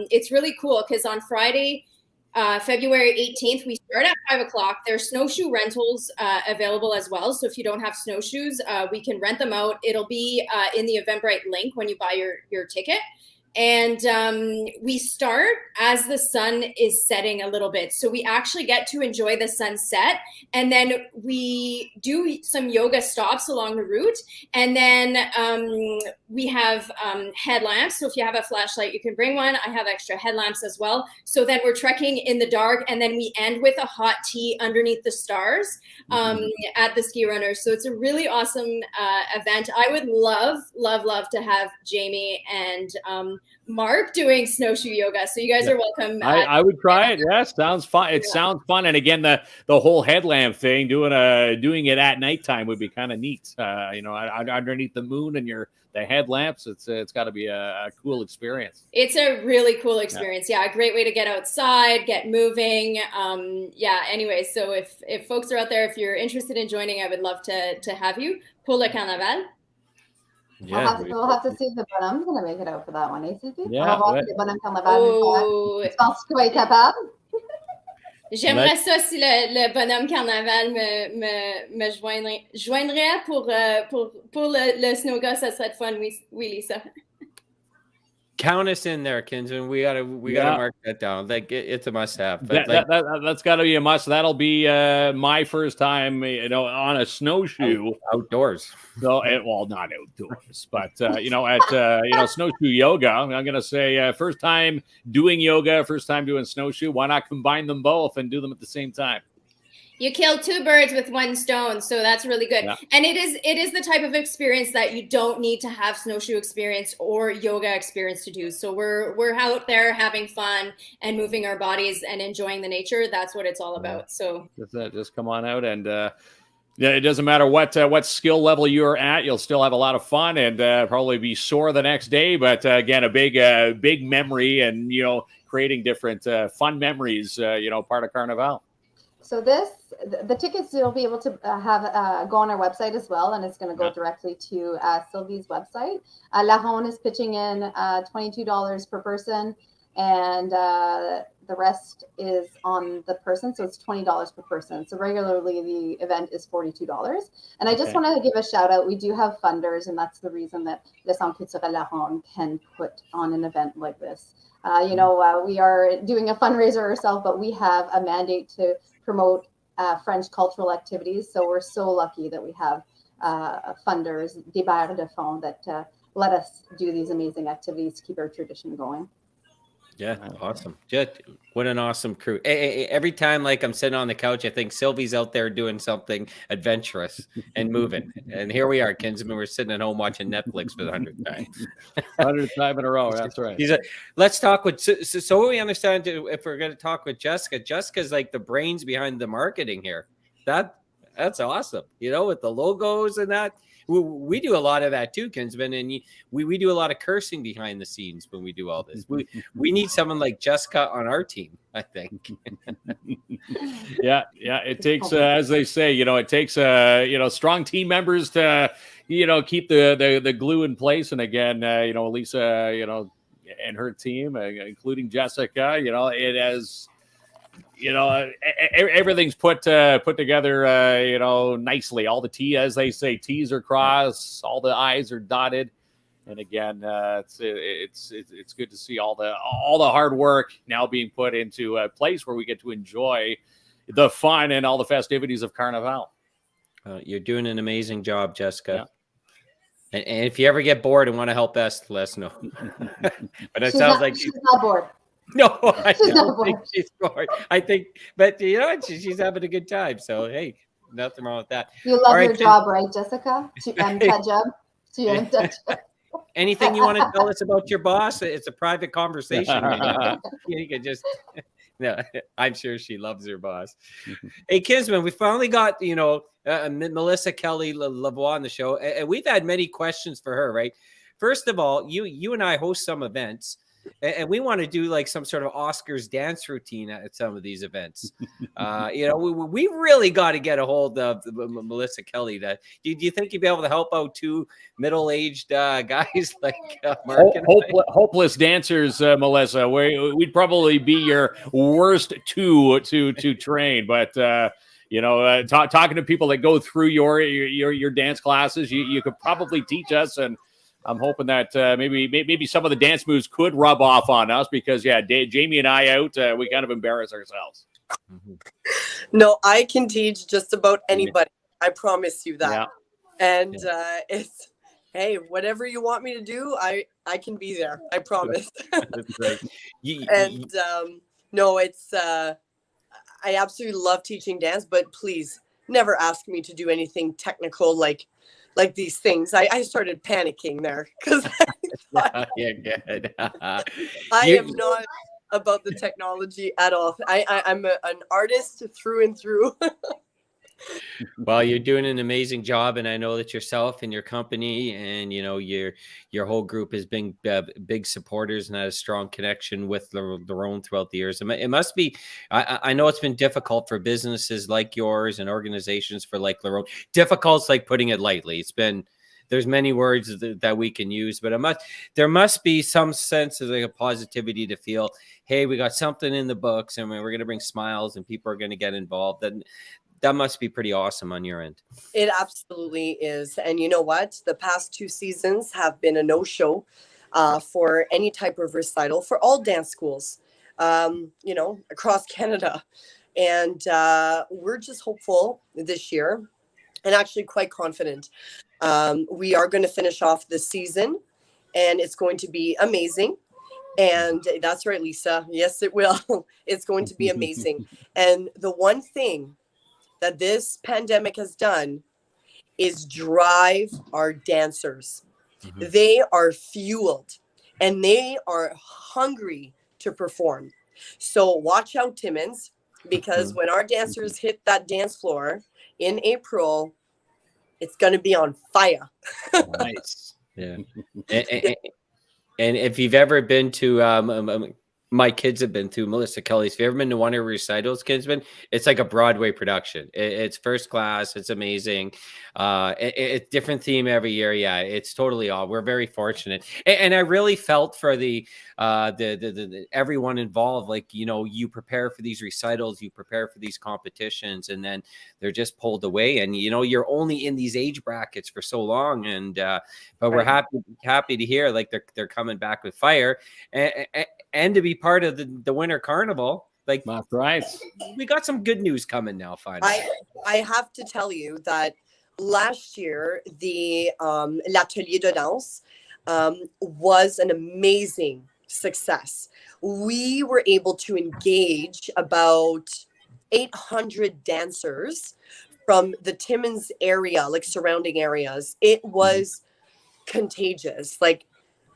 It's really cool because on Friday, February 18th, we start at 5 o'clock. There's snowshoe rentals available as well. So if you don't have snowshoes, we can rent them out. It'll be in the Eventbrite link when you buy your ticket. And we start as the sun is setting a little bit. So we actually get to enjoy the sunset. And then we do some yoga stops along the route. And then we have headlamps. So if you have a flashlight, you can bring one. I have extra headlamps as well. So then we're trekking in the dark. And then we end with a hot tea underneath the stars at the ski runners. So it's a really awesome event. I would love to have Jamie and Mark doing snowshoe yoga. So you guys are welcome. I would try it. Yeah, sounds fun. It sounds fun. And again, the whole headlamp thing, doing it at nighttime would be kind of neat. Underneath the moon and the headlamps, it's got to be a cool experience. It's a really cool experience. Yeah, a great way to get outside, get moving. Anyway, so if folks are out there, if you're interested in joining, I would love to have you pour le Carnaval. Yeah, we'll have to see if the bonhomme's going to make it out for that one, Sylvie? Yeah. On va voir si le bonhomme Carnaval. Tu penses qu'il va être capable? J'aimerais ça si le bonhomme Carnaval me joindrait pour le snow-go, ça serait fun, oui, Lisa. Count us in there, Kinsman. We gotta mark that down. Like it's a must have. But That's got to be a must. That'll be my first time, on a snowshoe outdoors. So, well, not outdoors, but at snowshoe yoga. I'm gonna say first time doing yoga, first time doing snowshoe. Why not combine them both and do them at the same time? You kill two birds with one stone, so that's really good. Yeah. And it is the type of experience that you don't need to have snowshoe experience or yoga experience to do. So we're out there having fun and moving our bodies and enjoying the nature. That's what it's all about. So just come on out and it doesn't matter what skill level you're at, you'll still have a lot of fun and probably be sore the next day. But again, a big memory and creating different fun memories. Part of Carnival. So the tickets you'll be able to have go on our website as well, and it's going to go directly to Sylvie's website. La Ronde is pitching in $22 per person, and the rest is on the person, so it's $20 per person. So regularly the event is $42. And I just want to give a shout out. We do have funders, and that's the reason that the Centre culturel La Ronde can put on an event like this. We are doing a fundraiser ourselves, but we have a mandate to promote French cultural activities. So we're so lucky that we have funders, des barres de fonds, that let us do these amazing activities to keep our tradition going. Yeah, awesome. Just what an awesome crew. Every time like I'm sitting on the couch, I think Sylvie's out there doing something adventurous and moving. And here we are, Kinsman. We're sitting at home watching Netflix for the 100th time. 100th time in a row. That's right. Let's talk with so we understand if we're going to talk with Jessica. Jessica's like the brains behind the marketing here. That's awesome. With the logos and that. We do a lot of that too, Kinsman, and we do a lot of cursing behind the scenes when we do all this. We need someone like Jessica on our team, I think. Yeah. It takes, as they say, it takes strong team members to keep the glue in place. And again, Lisa, and her team, including Jessica, it has. Everything's put together, nicely. All the T, as they say, T's are crossed, all the I's are dotted, and again, it's good to see all the hard work now being put into a place where we get to enjoy the fun and all the festivities of Carnival. You're doing an amazing job, Jessica. Yeah. And if you ever get bored and want to help us, let us know. But it sounds like she's not bored. No, I don't think she's bored. I think, but she's having a good time. So hey, nothing wrong with that. You love your job, right, Jessica? Anything you want to tell us about your boss? It's a private conversation. You can just. No, I'm sure she loves her boss. Hey, Kinsman, we finally got Melissa Kelly Lavoie on the show, and we've had many questions for her. Right, first of all, you and I host some events. And we want to do like some sort of Oscars dance routine at some of these events. We really got to get a hold of Melissa Kelly. Do you think you'd be able to help out two middle-aged guys like Mark and hopeless dancers, Melissa? We'd probably be your worst two to train, but talking to people that go through your dance classes, you could probably teach us. And I'm hoping that maybe some of the dance moves could rub off on us because, Jamie and I out, we kind of embarrass ourselves. No, I can teach just about anybody. I promise you that. Yeah. And it's, hey, whatever you want me to do, I can be there. I promise. That's great. No, it's, I absolutely love teaching dance, but please never ask me to do anything technical like these things. I started panicking there because I am not about the technology at all. I'm an artist through and through. Well, you're doing an amazing job, and I know that yourself and your company and your whole group has been big supporters and had a strong connection with La Ronde throughout the years. It must be. I know it's been difficult for businesses like yours and organizations for like La Ronde. Difficult's like putting it lightly. There's many words that we can use, but there must be some sense of like a positivity to feel, hey, we got something in the books, and we're going to bring smiles, and people are going to get involved. And that must be pretty awesome on your end. It absolutely is. And you know what? The past 2 seasons have been a no-show. for any type of recital for all dance schools, across Canada. And we're just hopeful this year, and actually quite confident. We are going to finish off the season, and it's going to be amazing. And that's right, Lisa. Yes, it will. It's going to be amazing. And the one thing that this pandemic has done is drive our dancers. Mm-hmm. They are fueled and they are hungry to perform. So watch out, Timmins, because when our dancers hit that dance floor in April, it's going to be on fire. Nice. Yeah. And if you've ever been to, my kids have been to Melissa Kelly's. If you've ever been to one of her recitals, Kinsman, it's like a Broadway production. It's first class. It's amazing. It's different theme every year. Yeah, it's totally all. We're very fortunate, and I really felt for the everyone involved. Like, you prepare for these recitals, you prepare for these competitions, and then they're just pulled away. And you're only in these age brackets for so long. And but we're happy to hear like they're coming back with fire, and to be part of the Winter Carnival. Like, that's right. We got some good news coming now. Finally, I have to tell you that last year the l'atelier de danse was an amazing success. We were able to engage about 800 dancers from the Timmins area, like surrounding areas. It was contagious. Like,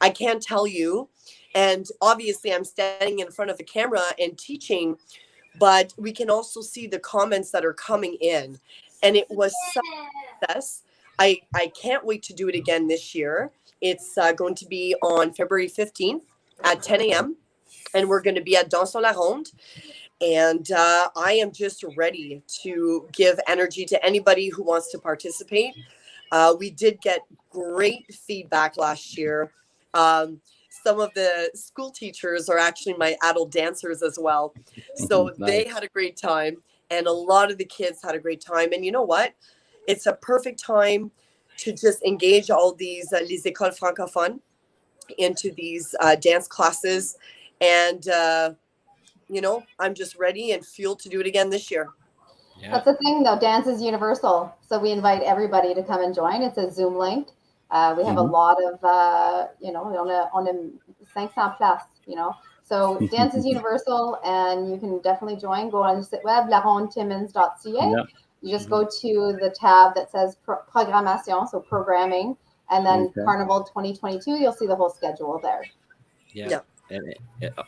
I can't tell you. And obviously I'm standing in front of the camera and teaching, but we can also see the comments that are coming in. And it was such a success. I can't wait to do it again this year. It's going to be on February 15th at 10 a.m. And we're going to be at culturel La Ronde. And I am just ready to give energy to anybody who wants to participate. We did get great feedback last year. Some of the school teachers are actually my adult dancers as well. So nice. They had a great time. And a lot of the kids had a great time. And you know what? It's a perfect time to just engage all these les écoles francophones into these dance classes. And, I'm just ready and fueled to do it again this year. Yeah. That's the thing, though. Dance is universal. So we invite everybody to come and join. It's a Zoom link. We have a lot of, on a 500 places, So dance is universal, and you can definitely join. Go on the site web, larondetimmins.ca. Yep. You just go to the tab that says programmation, so programming, and then Carnival 2022. You'll see the whole schedule there. Yeah.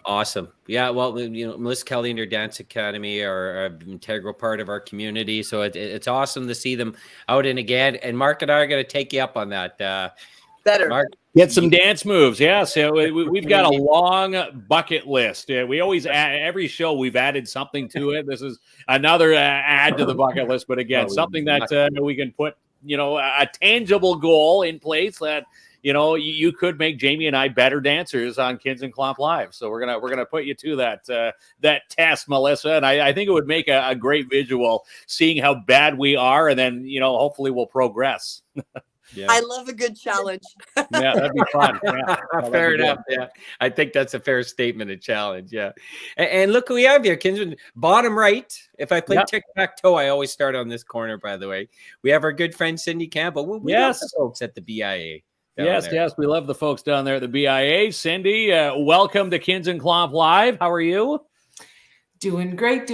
Awesome. Yeah. Well, Melissa Kelly and her Dance Academy are an integral part of our community. So it's awesome to see them out and again. And Mark and I are going to take you up on that. Better. Mark, get some dance moves. Yeah. So we've got a long bucket list. We always add, every show we've added something to it. This is another add to the bucket list. But again, something that we can put, a tangible goal in place that, you could make Jamie and I better dancers on Kids and Clomp Live. So we're gonna put you to that test, Melissa. And I think it would make a great visual, seeing how bad we are, and then hopefully we'll progress. Yeah. I love a good challenge. Yeah, that'd be fun. Yeah. Fair enough. Yeah, I think that's a fair statement. A challenge. Yeah, and look who we have here, Kinsman. Bottom right. If I play tic-tac-toe, I always start on this corner. By the way, we have our good friend Cindy Campbell. We got the folks at the BIA. Yes, we love the folks down there at the BIA. Cindy, welcome to Kids and Clomp Live. How are you? Doing great.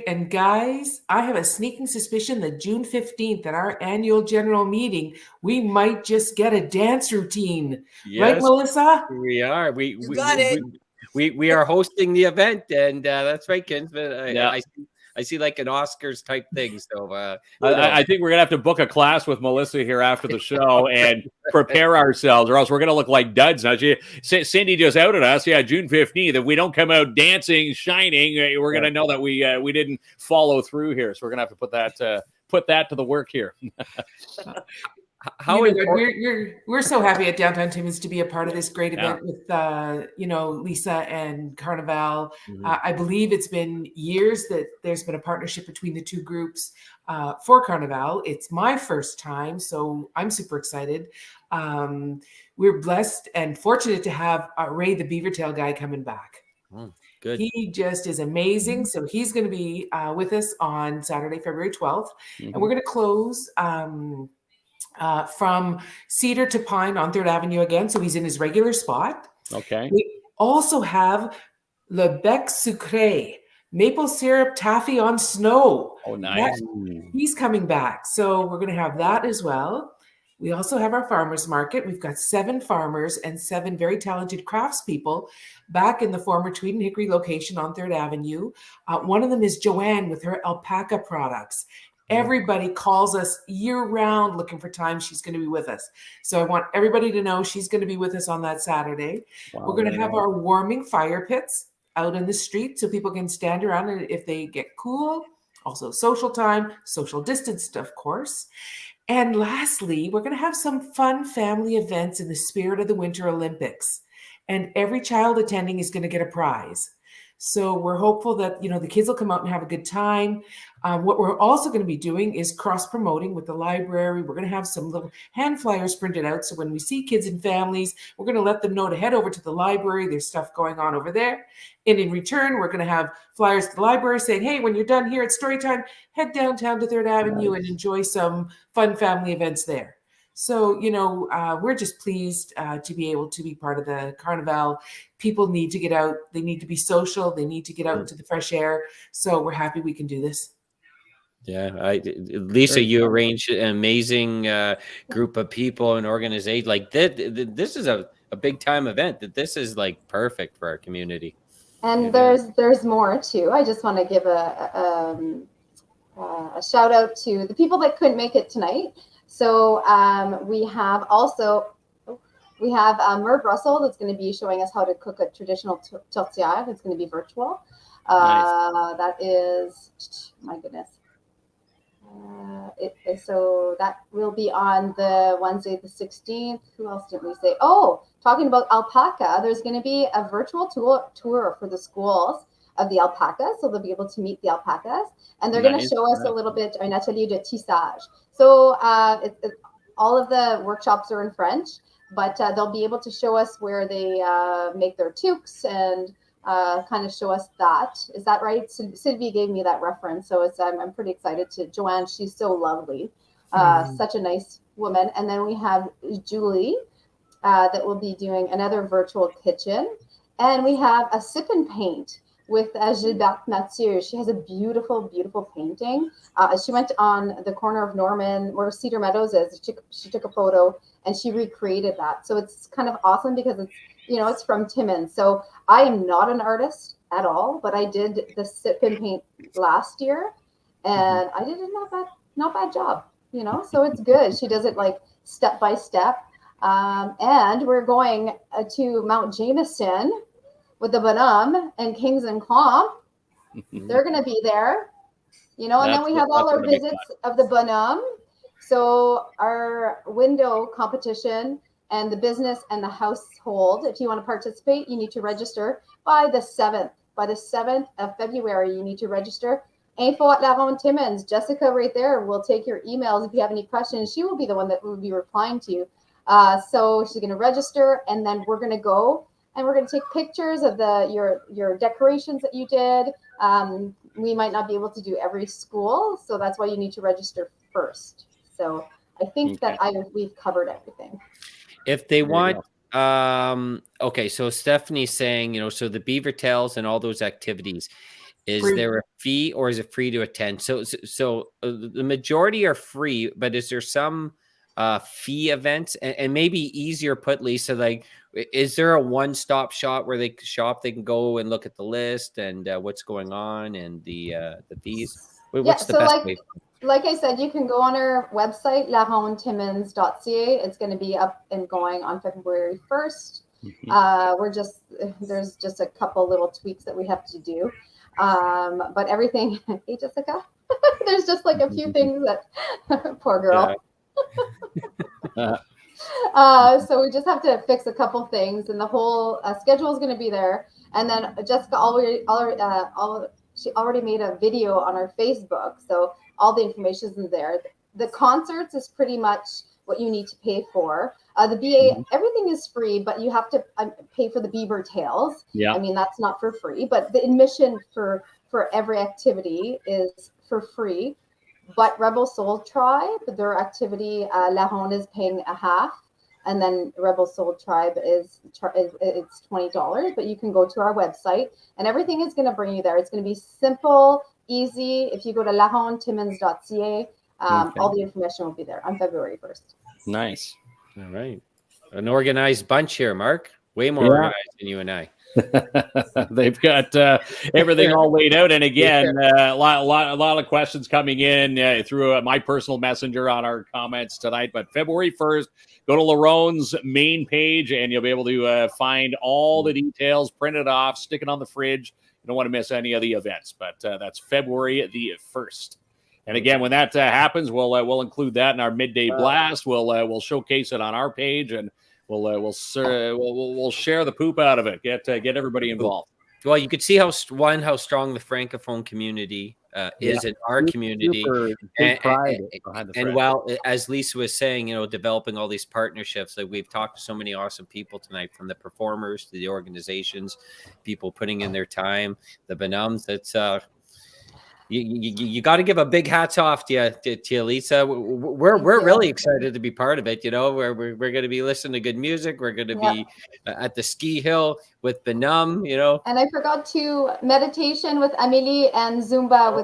And guys, I have a sneaking suspicion that June 15th at our annual general meeting, we might just get a dance routine. Yes, right, Melissa? We are. We are hosting the event, and that's right, Kinsman. I see like an Oscars type thing. So I think we're going to have to book a class with Melissa here after the show and prepare ourselves, or else we're going to look like duds. Now, Cindy just outed us. Yeah, June 15th. If we don't come out dancing, shining, we're going to know that we didn't follow through here. So we're going to have to put that to the work here. We're so happy at Downtown Timmins to be a part of this great event with Lisa and Carnival. I believe it's been years that there's been a partnership between the two groups. for Carnival. It's my first time, so I'm super excited. We're blessed and fortunate to have Ray, the beaver tail guy, coming back. Good. He just is amazing. So he's going to be with us on Saturday, February 12th. And we're going to close from Cedar to Pine on 3rd Avenue again. So he's in his regular spot. Okay. We also have Le Bec Sucré, maple syrup taffy on snow. Oh, nice. He's coming back. So we're going to have that as well. We also have our farmers market. We've got 7 farmers and 7 very talented craftspeople back in the former Tweed and Hickory location on 3rd Avenue. One of them is Joanne with her alpaca products. Everybody calls us year round looking for time she's going to be with us. So I want everybody to know she's going to be with us on that Saturday. We're going to have our warming fire pits out in the street so people can stand around and if they get cool. Also social time, social distance, of course. And lastly, we're going to have some fun family events in the spirit of the Winter Olympics. And every child attending is going to get a prize. So we're hopeful that, the kids will come out and have a good time. What we're also going to be doing is cross-promoting with the library. We're going to have some little hand flyers printed out. So when we see kids and families, we're going to let them know to head over to the library. There's stuff going on over there. And in return, we're going to have flyers to the library saying, hey, when you're done here at Storytime, head downtown to 3rd Avenue and enjoy some fun family events there. So, we're just pleased to be able to be part of the Carnival. People need to get out. They need to be social. They need to get out into the fresh air. So we're happy we can do this. Yeah, Lisa, you arranged an amazing group of people and organization. Like this is a big time event. That this is like perfect for our community. And there's more too. I just want to give a shout out to the people that couldn't make it tonight. So we have Merv Russell that's going to be showing us how to cook a traditional tourtière. It's going to be virtual. Nice. That is, my goodness. So that will be on the Wednesday, the 16th. Who else did we say? Oh, talking about alpaca, there's going to be a virtual tour for the schools of the alpacas. So they'll be able to meet the alpacas. And they're going to show us a little bit un atelier de tissage. So all of the workshops are in French, but they'll be able to show us where they make their toques and kind of show us that. Is that right? Sylvie gave me that reference. So I'm pretty excited to Joanne. She's so lovely. Such a nice woman. And then we have Julie that will be doing another virtual kitchen. And we have a sip and paint with Gilberte Mathieu. She has a beautiful, beautiful painting. She went on the corner of Norman, where Cedar Meadows is. She took a photo and she recreated that. So it's kind of awesome because it's from Timmins. So I am not an artist at all, but I did the sip and paint last year, and I did a not bad job. So it's good. She does it like step by step. And we're going to Mount Jameson with the Bonhomme and Kings and Clomp. They're going to be there, and then we have all our visits of the Bonhomme. So our window competition and the business and the household, if you want to participate, you need to register by the 7th. By the 7th of February, you need to register. Info at La Ronde Timmins. Jessica right there will take your emails if you have any questions. She will be the one that will be replying to you. So she's going to register, and then we're going to go and we're going to take pictures of your decorations that you did. We might not be able to do every school, so that's why you need to register first. So I think that we've covered everything. If they want, okay, so Stephanie's saying, so the beaver tails and all those activities, is there a fee or is it free to attend? So the majority are free, but is there some fee events? And maybe easier put, Lisa, like, is there a one-stop shop where they can go and look at the list and what's going on and the fees? What's the best way? Like I said, you can go on our website, larondetimmins.ca. It's going to be up and going on February 1st. There's just a couple little tweaks that we have to do. But everything, hey, Jessica, there's just like a few things that, poor girl. Yeah. So we just have to fix a couple things, and the whole schedule is going to be there. And then Jessica she already made a video on our Facebook. So all the information is in there. The concerts is pretty much what you need to pay for. The BA, everything is free, but you have to pay for the beaver tails. Yeah. I mean, that's not for free, but the admission for every activity is for free. But Rebel Soul Tribe, their activity, La Ronde is paying a half, and then Rebel Soul Tribe it's $20. But you can go to our website, and everything is going to bring you there. It's going to be simple, easy. If you go to larondetimmins.ca, all the information will be there on February 1st. Nice. All right. An organized bunch here, Mark. Way more organized than you and I. They've got everything all laid out, and again, a lot of questions coming in through my personal messenger on our comments tonight. But February 1st, go to La Ronde's main page, and you'll be able to find all the details, print it off, stick it on the fridge. You don't want to miss any of the events. But that's February the 1st. And again, when that happens, we'll include that in our midday blast. We'll showcase it on our page, and we'll share the poop out of it. Get everybody involved. Well, you could see how strong the Francophone community is in our community, and while, as Lisa was saying, developing all these partnerships. Like, we've talked to so many awesome people tonight, from the performers to the organizations, people putting in their time, the Bonhommes. That's you got to give a big hats off to you, Lisa. We're really excited to be part of it. We're going to be listening to good music. We're going to be at the ski hill with Bonhomme. And I forgot to meditation with Amélie and Zumba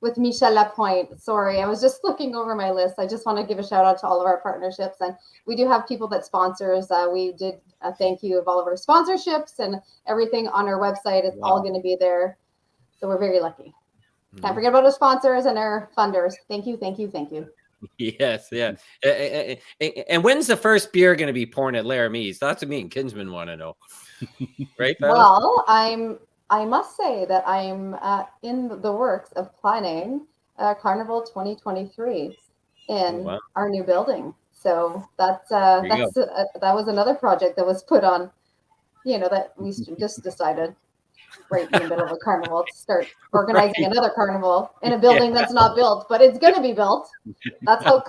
with Michel Lapointe. Sorry, I was just looking over my list. I just want to give a shout out to all of our partnerships, and we do have people that sponsors. We did a thank you of all of our sponsorships, and everything on our website is all going to be there. So we're very lucky. Can't forget about our sponsors and our funders. Thank you, thank you, thank you. Yes, yeah. And when's the first beer going to be poured at Laramies? That's what me and Kinsman want to know. Right, Val? Well, I must say that I'm in the works of planning Carnival 2023 in our new building. So that was another project that was put on, that we just decided right in the middle of a carnival to start organizing another carnival in a building that's not built, but it's going to be built. That's how.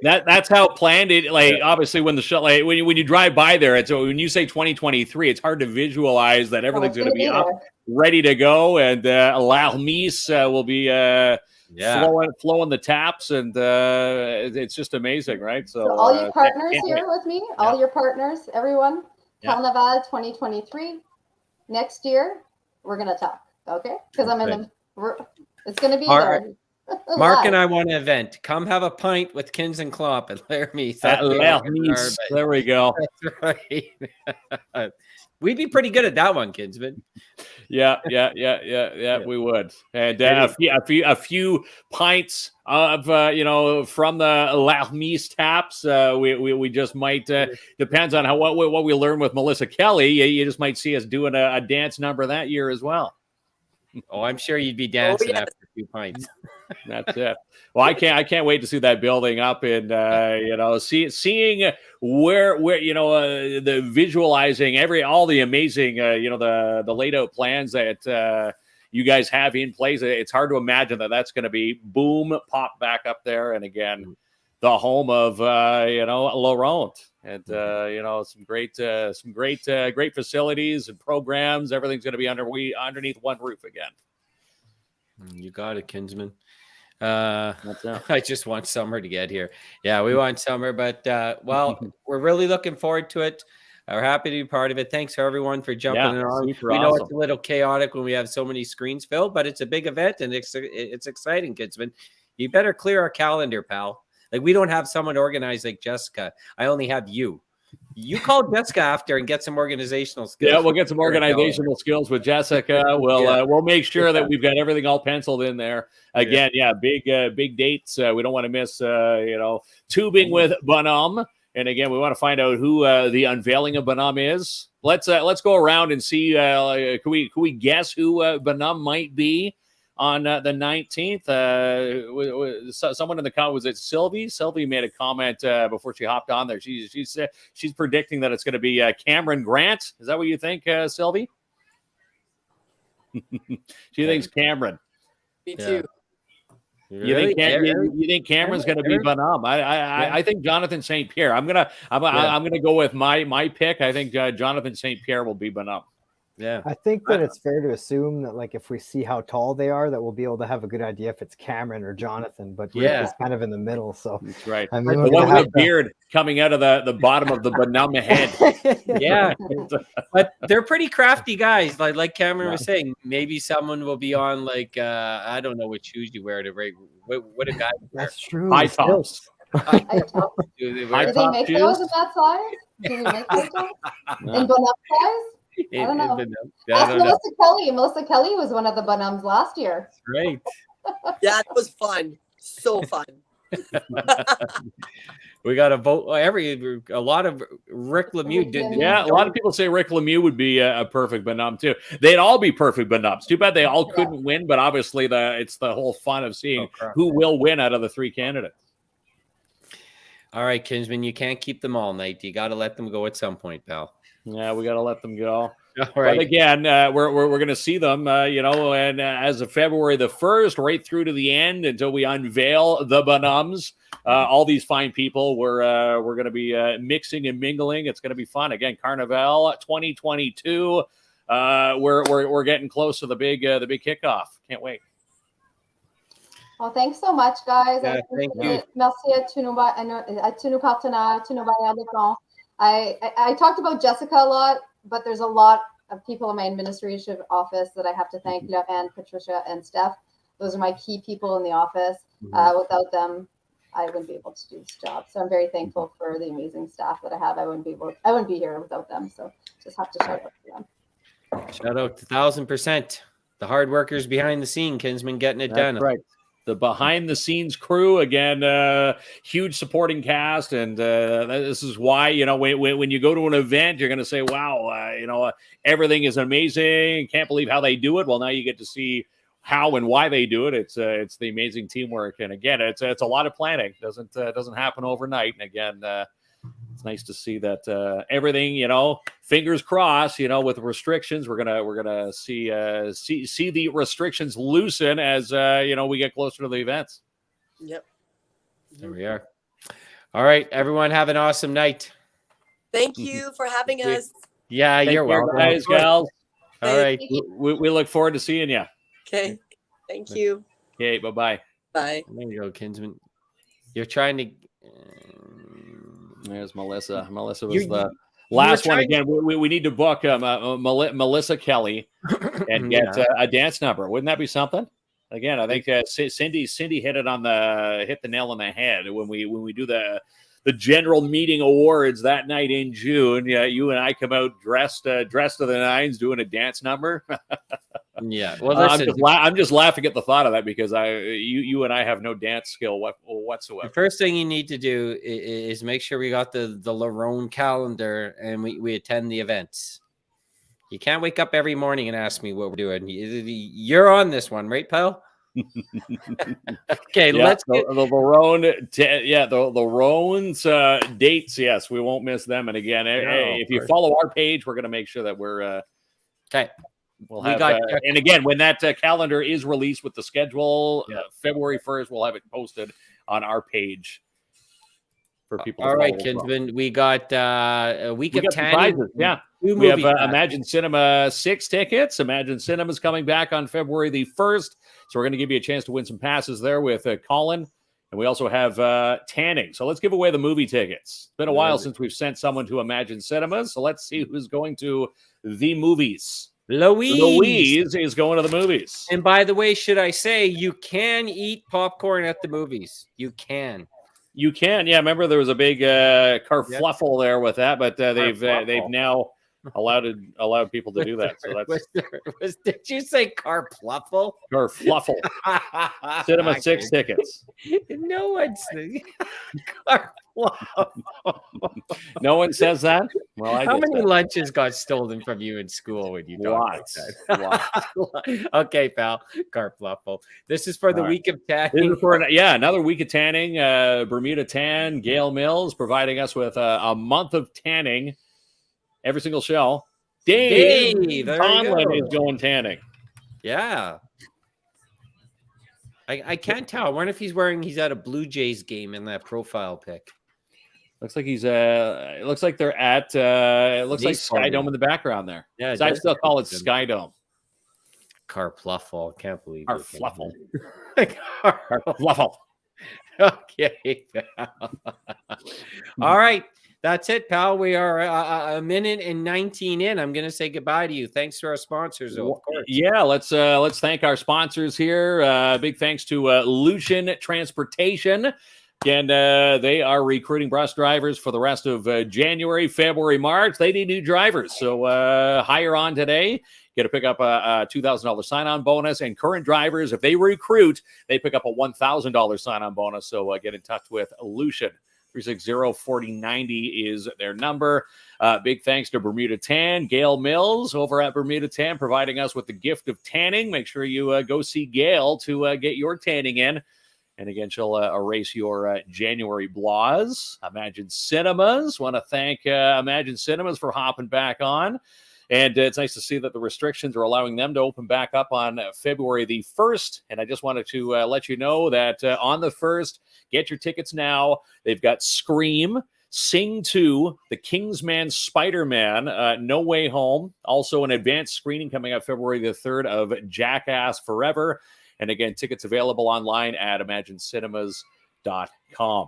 That's how planned it. Like, obviously, when the show, like when you drive by there, it's when you say 2023, it's hard to visualize that everything's going to be up, ready to go, and La Mise will be flowing the taps, and it's just amazing, right? So all your partners here with me, all your partners, everyone, Carnival 2023. Next year, we're going to talk, okay? Because it's going to be there. Mark and I want an event. Come have a pint with Kins and Klopp at Laramies. There we go. That's right. We'd be pretty good at that one, Kinsman. Yeah. We would. And a few pints of from the La Mise taps. We just might depends on what we learn with Melissa Kelly. You just might see us doing a dance number that year as well. Oh, I'm sure you'd be dancing after a few pints. That's it. Well, I can't wait to see that building up, and seeing where the visualizing all the amazing the laid out plans that you guys have in place. It's hard to imagine that that's going to be boom pop back up there, and again the home of La Ronde, and some great facilities and programs. Everything's going to be underneath one roof again. You got it, Kinsman. I just want summer to get here. Yeah, we want summer, but we're really looking forward to it. We're happy to be part of it. Thanks for everyone for jumping on. We know it's a little chaotic when we have so many screens filled, but it's a big event, and it's exciting, Kinsman. You better clear our calendar, pal. Like, we don't have someone organized like Jessica. I only have you. You call Jessica after and get some organizational skills. Yeah, we'll get some organizational skills with Jessica. We'll make sure that we've got everything all penciled in there. Again, big dates. We don't want to miss, tubing with Bonhomme. And again, we want to find out who the unveiling of Bonhomme is. Let's go around and see. Can we guess who Bonhomme might be on the 19th? Someone in the comment, was it Sylvie? Sylvie made a comment before she hopped on there. She's predicting that it's going to be Cameron Grant. Is that what you think, Sylvie? She thinks Cameron. Me too. You think Cameron's going to be Bonhomme? I think Jonathan St. Pierre. I'm gonna go with my pick. I think Jonathan St. Pierre will be Bonhomme. Yeah, I think that it's fair to assume that, like, if we see how tall they are, that we'll be able to have a good idea if it's Cameron or Jonathan. But Rick is kind of in the middle, so that's right. I mean, the one with the beard coming out of the bottom of the Bonhomme head. Yeah, but they're pretty crafty guys. Like Cameron was saying, maybe someone will be on like I don't know what shoes you wear to rate. What a guy. That's true. High tops. High top. Do High Do they top make shoes? those in that size? Do we make those ones? In Bonhomme size? I don't know. Ask Melissa Kelly. Melissa Kelly was one of the Bonhommes last year. Right. Yeah, it was fun. So fun. We got to vote. A lot of Rick Lemieux did. Yeah, a lot of people say Rick Lemieux would be a perfect Bonhomme too. They'd all be perfect Bonhommes. Too bad they all couldn't win, but obviously it's the whole fun of seeing who will win out of the three candidates. All right, Kinsman, you can't keep them all night. You got to let them go at some point, pal. Yeah, we got to let them go. All right. But again, we're going to see them, and as of February the 1st, right through to the end until we unveil the Bonhommes. All these fine people, we're going to be mixing and mingling. It's going to be fun. Again, Carnival 2022. We're getting close to the big kickoff. Can't wait. Well, thanks so much, guys. Yeah, thank you. Merci à tous nos partenaires, tous nos bailleurs de fonds. I talked about Jessica a lot, but there's a lot of people in my administrative office that I have to thank, Lorraine, Patricia, and Steph. Those are my key people in the office. Without them, I wouldn't be able to do this job. So I'm very thankful for the amazing staff that I have. I wouldn't be here without them. So just have to shout out to them. Shout out to 1,000%. The hard workers behind the scene, Kinsman, getting it done. Right. The behind-the-scenes crew, again, huge supporting cast, and this is why, when you go to an event, you're going to say, wow, everything is amazing. Can't believe how they do it. Well, now you get to see how and why they do it. It's the amazing teamwork, and again, it's a lot of planning. Doesn't happen overnight. And again, it's nice to see that everything, fingers crossed, with restrictions, we're gonna see the restrictions loosen as we get closer to the events. Yep. There we are. All right, everyone, have an awesome night. Thank you for having us. Yeah, you're welcome, guys, gals. All right, we look forward to seeing you. Okay. Thank you. Okay. Bye. Bye. There you go, Kinsman. You're trying to. There's Melissa. Melissa was the last one. Again, we need to book Melissa Kelly and get a dance number. Wouldn't that be something? Again, I think Cindy hit the nail on the head when we do the general meeting awards that night in June. Yeah, you and I come out dressed to the nines doing a dance number. Yeah, well, listen, I'm just laughing at the thought of that because you and I have no dance skill whatsoever. The first thing you need to do is make sure we got the La Ronde calendar and we attend the events. You can't wake up every morning and ask me what we're doing. You're on this one, right, pal? Okay, let's get the Ronde. The Ronde's dates. Yes, we won't miss them. And again, if you follow our page, we're going to make sure that we're okay. We'll have, and again, when that calendar is released with the schedule, February 1st, we'll have it posted on our page for people. All right, Kinsman, we got a week of tanning. Yeah, we have Imagine Cinema 6 tickets. Imagine Cinema is coming back on February the 1st, so we're going to give you a chance to win some passes there with Colin. And we also have tanning. So let's give away the movie tickets. It's been a while since we've sent someone to Imagine Cinemas, so let's see who's going to the movies. Louise is going to the movies. And by the way, should I say you can eat popcorn at the movies? You can. Yeah, remember there was a big kerfluffle there with that, but they've now allowed people to do that. So that's did you say kerfluffle? Kerfluffle. Cinema 6 tickets. No one's No one says that. Well, how many lunches got stolen from you in school when you talk like that? Okay, pal. Kerfluffle. This is for the week of tanning. This is for another week of tanning. Bermuda Tan, Gail Mills providing us with a month of tanning. Every single show. Dave Conlon is going tanning. Yeah. I can't tell. I wonder if he's at a Blue Jays game in that profile pic. Looks like it looks like they're at it looks like Sky Dome in the background there. Yeah, so I still call it Sky Dome. Carpluffle. Can't believe Carpluffle. Carpluffle. Okay. All right. That's it, pal. We are a minute and 19 in. I'm going to say goodbye to you. Thanks to our sponsors, though, of course. Yeah, let's thank our sponsors here. Big thanks to Lucian Transportation. Again, they are recruiting bus drivers for the rest of January, February, March. They need new drivers. So hire on today. Get to pick up a $2,000 sign-on bonus. And current drivers, if they recruit, they pick up a $1,000 sign-on bonus. So get in touch with Lucian. 360-4090 is their number. Big thanks to Bermuda Tan, Gail Mills over at Bermuda Tan, providing us with the gift of tanning. Make sure you go see Gail to get your tanning in. And again, she'll erase your January blahs. Imagine Cinemas. Want to thank Imagine Cinemas for hopping back on. And it's nice to see that the restrictions are allowing them to open back up on February the 1st. And I just wanted to let you know that on the 1st, get your tickets now. They've got Scream, Sing 2, The Kingsman Spider-Man, No Way Home. Also an advanced screening coming up February the 3rd of Jackass Forever. And again, tickets available online at imaginecinemas.com.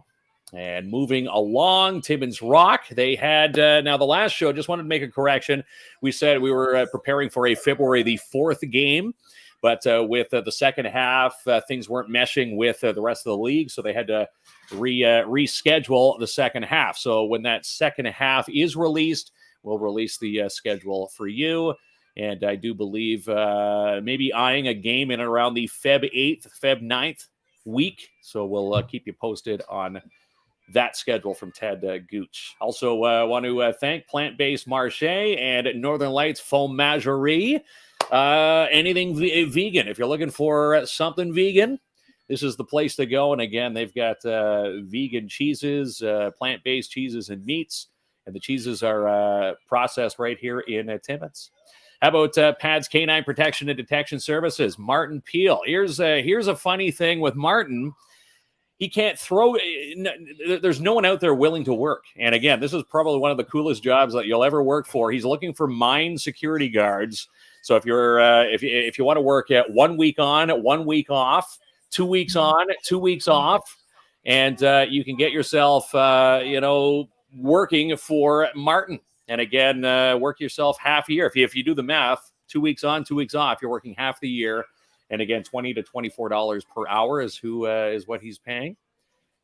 And moving along, Timmins Rock. They had, now the last show, just wanted to make a correction. We said we were preparing for a February the 4th game, but with the second half, things weren't meshing with the rest of the league, so they had to reschedule the second half. So when that second half is released, we'll release the schedule for you. And I do believe maybe eyeing a game in and around the Feb 8th, Feb 9th week. So we'll keep you posted on that schedule from Ted Gooch. Also want to thank Plant-Based Marche and Northern Lights Fromagerie. Anything vegan. If you're looking for something vegan, this is the place to go. And again, they've got vegan cheeses, plant-based cheeses and meats. And the cheeses are processed right here in Timmins. How about Pads Canine Protection and Detection Services? Martin Peel. Here's a funny thing with Martin. He can't throw. There's no one out there willing to work. And again, this is probably one of the coolest jobs that you'll ever work for. He's looking for mine security guards. So if you're if you want to work at 1 week on, 1 week off, 2 weeks on, 2 weeks off, and you can get yourself working for Martin. And again, work yourself half a year. If you do the math, 2 weeks on, 2 weeks off, you're working half the year. And again, $20 to $24 per hour is what he's paying.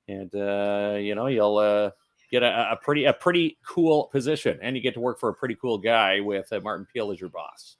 And you'll get a pretty cool position, and you get to work for a pretty cool guy with Martin Peel as your boss.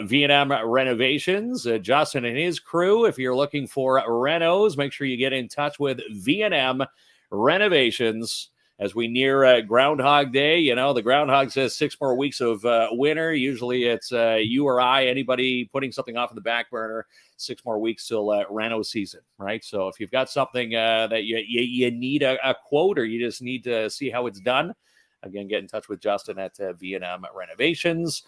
V&M Renovations, Justin and his crew. If you're looking for renos, make sure you get in touch with V&M Renovations. As we near Groundhog Day, the groundhog says 6 more weeks of winter. Usually it's you or I, anybody putting something off in the back burner, 6 more weeks till reno season, right? So if you've got something that you need a quote, or you just need to see how it's done, again, get in touch with Justin at V&M Renovations.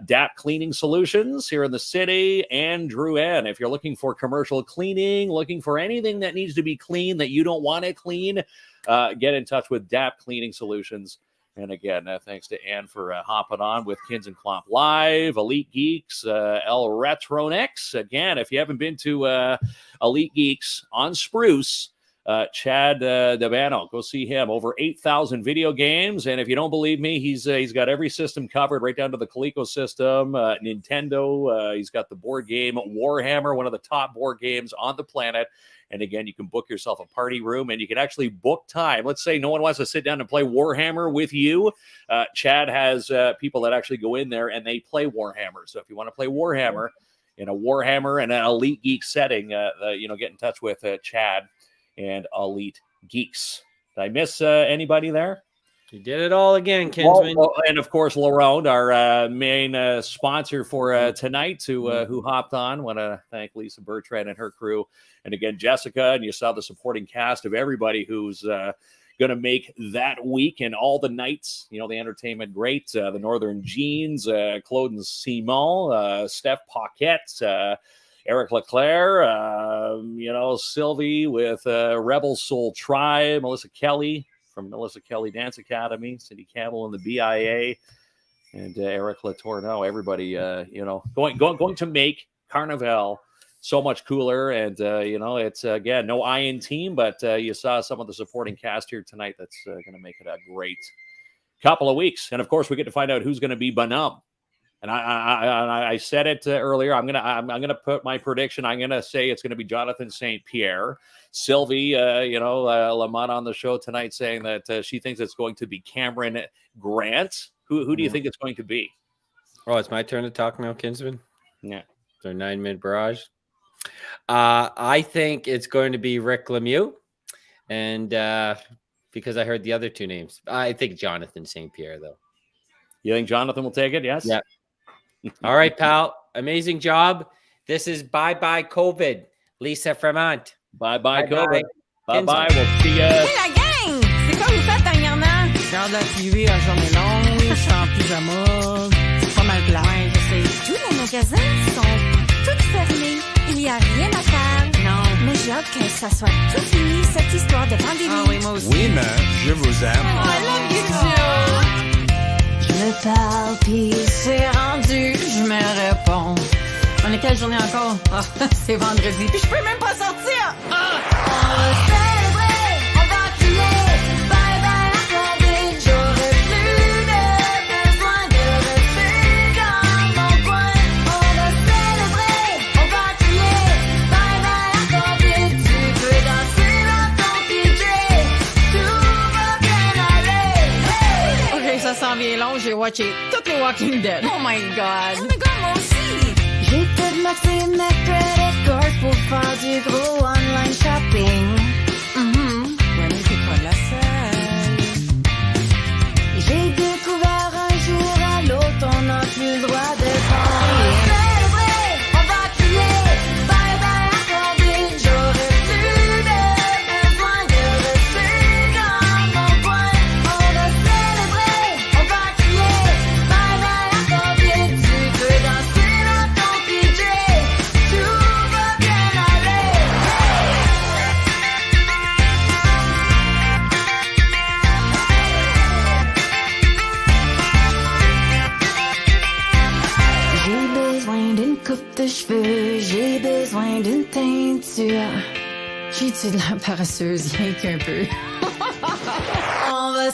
DAP Cleaning Solutions here in the city, and Drew N. If you're looking for commercial cleaning, looking for anything that needs to be clean that you don't want to clean, get in touch with DAP Cleaning Solutions. And again, thanks to Ann for hopping on with Kins and Klomp Live, Elite Geeks, El Retronex. Again, if you haven't been to Elite Geeks on Spruce, Chad Dabano, go see him. Over 8,000 video games, and if you don't believe me, he's got every system covered, right down to the Coleco system, Nintendo. He's got the board game Warhammer, one of the top board games on the planet. And again, you can book yourself a party room, and you can actually book time. Let's say no one wants to sit down and play Warhammer with you. Chad has people that actually go in there and they play Warhammer. So if you want to play Warhammer in a Warhammer and an Elite Geek setting, get in touch with Chad and Elite Geeks. Did I miss anybody there? You did it all again, Kinsman. And of course, La Ronde, our main sponsor for tonight, who hopped on. Want to thank Lisa Bertrand and her crew. And again, Jessica, and you saw the supporting cast of everybody who's going to make that week and all the nights, the entertainment great. The Northern Jeans, Claude and Simon, Steph Paquette, Eric Leclerc, Sylvie with Rebel Soul Tribe, Melissa Kelly from Melissa Kelly Dance Academy, Cindy Campbell in the BIA, and Eric Letourneau. Everybody, going to make Carnival so much cooler. And, it's, again, no Iron team, but you saw some of the supporting cast here tonight. That's going to make it a great couple of weeks. And, of course, we get to find out who's going to be Bonhomme. And I said it earlier. I'm gonna put my prediction. I'm gonna say it's gonna be Jonathan St. Pierre. Sylvie, Lamont on the show tonight saying that she thinks it's going to be Cameron Grant. Who do you think it's going to be? Oh, it's my turn to talk now, Kinsman. Yeah, it's our 9-minute barrage. I think it's going to be Rick Lemieux, and because I heard the other two names, I think Jonathan St. Pierre though. You think Jonathan will take it? Yes. Yeah. All right, pal. Amazing job. This is bye-bye COVID. Lisa Fremont. Bye-bye COVID. Bye-bye. We'll see ya. Hey, la gang! C'est quoi vous faites dernièrement? Je regarde la TV à journée longue. Je suis en pyjama. C'est pas mal plat. Ouais, je sais. Tous les magasins sont tous fermés. Il n'y a rien à faire. Non. Mais j'ai hâte que ça soit tout fini, cette histoire de pandémie. Ah oui, moi aussi. Oui, mais je vous aime. Oh, I love you too. Je me parle, puis c'est rendu, je me réponds. On est quelle journée encore? Oh, c'est vendredi, puis je peux même pas sortir! Oh. On va célébrer, on va crier, bye bye à COVID. J'aurai plus de besoin de rester dans mon coin. On va célébrer, on va crier, bye bye à COVID. Tu peux danser dans ton PJ, tout va bien aller. Hey! Ok, ça sent bien long, j'ai watché toutes les Walking Dead. Oh my god! Oh my god, moi aussi! J'ai tout maxé ma credit card pour faire du gros online shopping. Ouais, mais t'es pas la seule. J'ai découvert un jour à l'autre, on n'a plus le droit de parler. On va célébrer, on va crier, bye bye à COVID. J'aurai plus de besoin de rester dans mon coin. On va célébrer, on va crier, bye bye à COVID. Tu peux danser dans ton PJ, tout va bien aller. J'ai besoin d'une coupe de cheveux, j'ai besoin d'une teinture. J'ai-tu de la paresseuse, rien qu'un peu? On va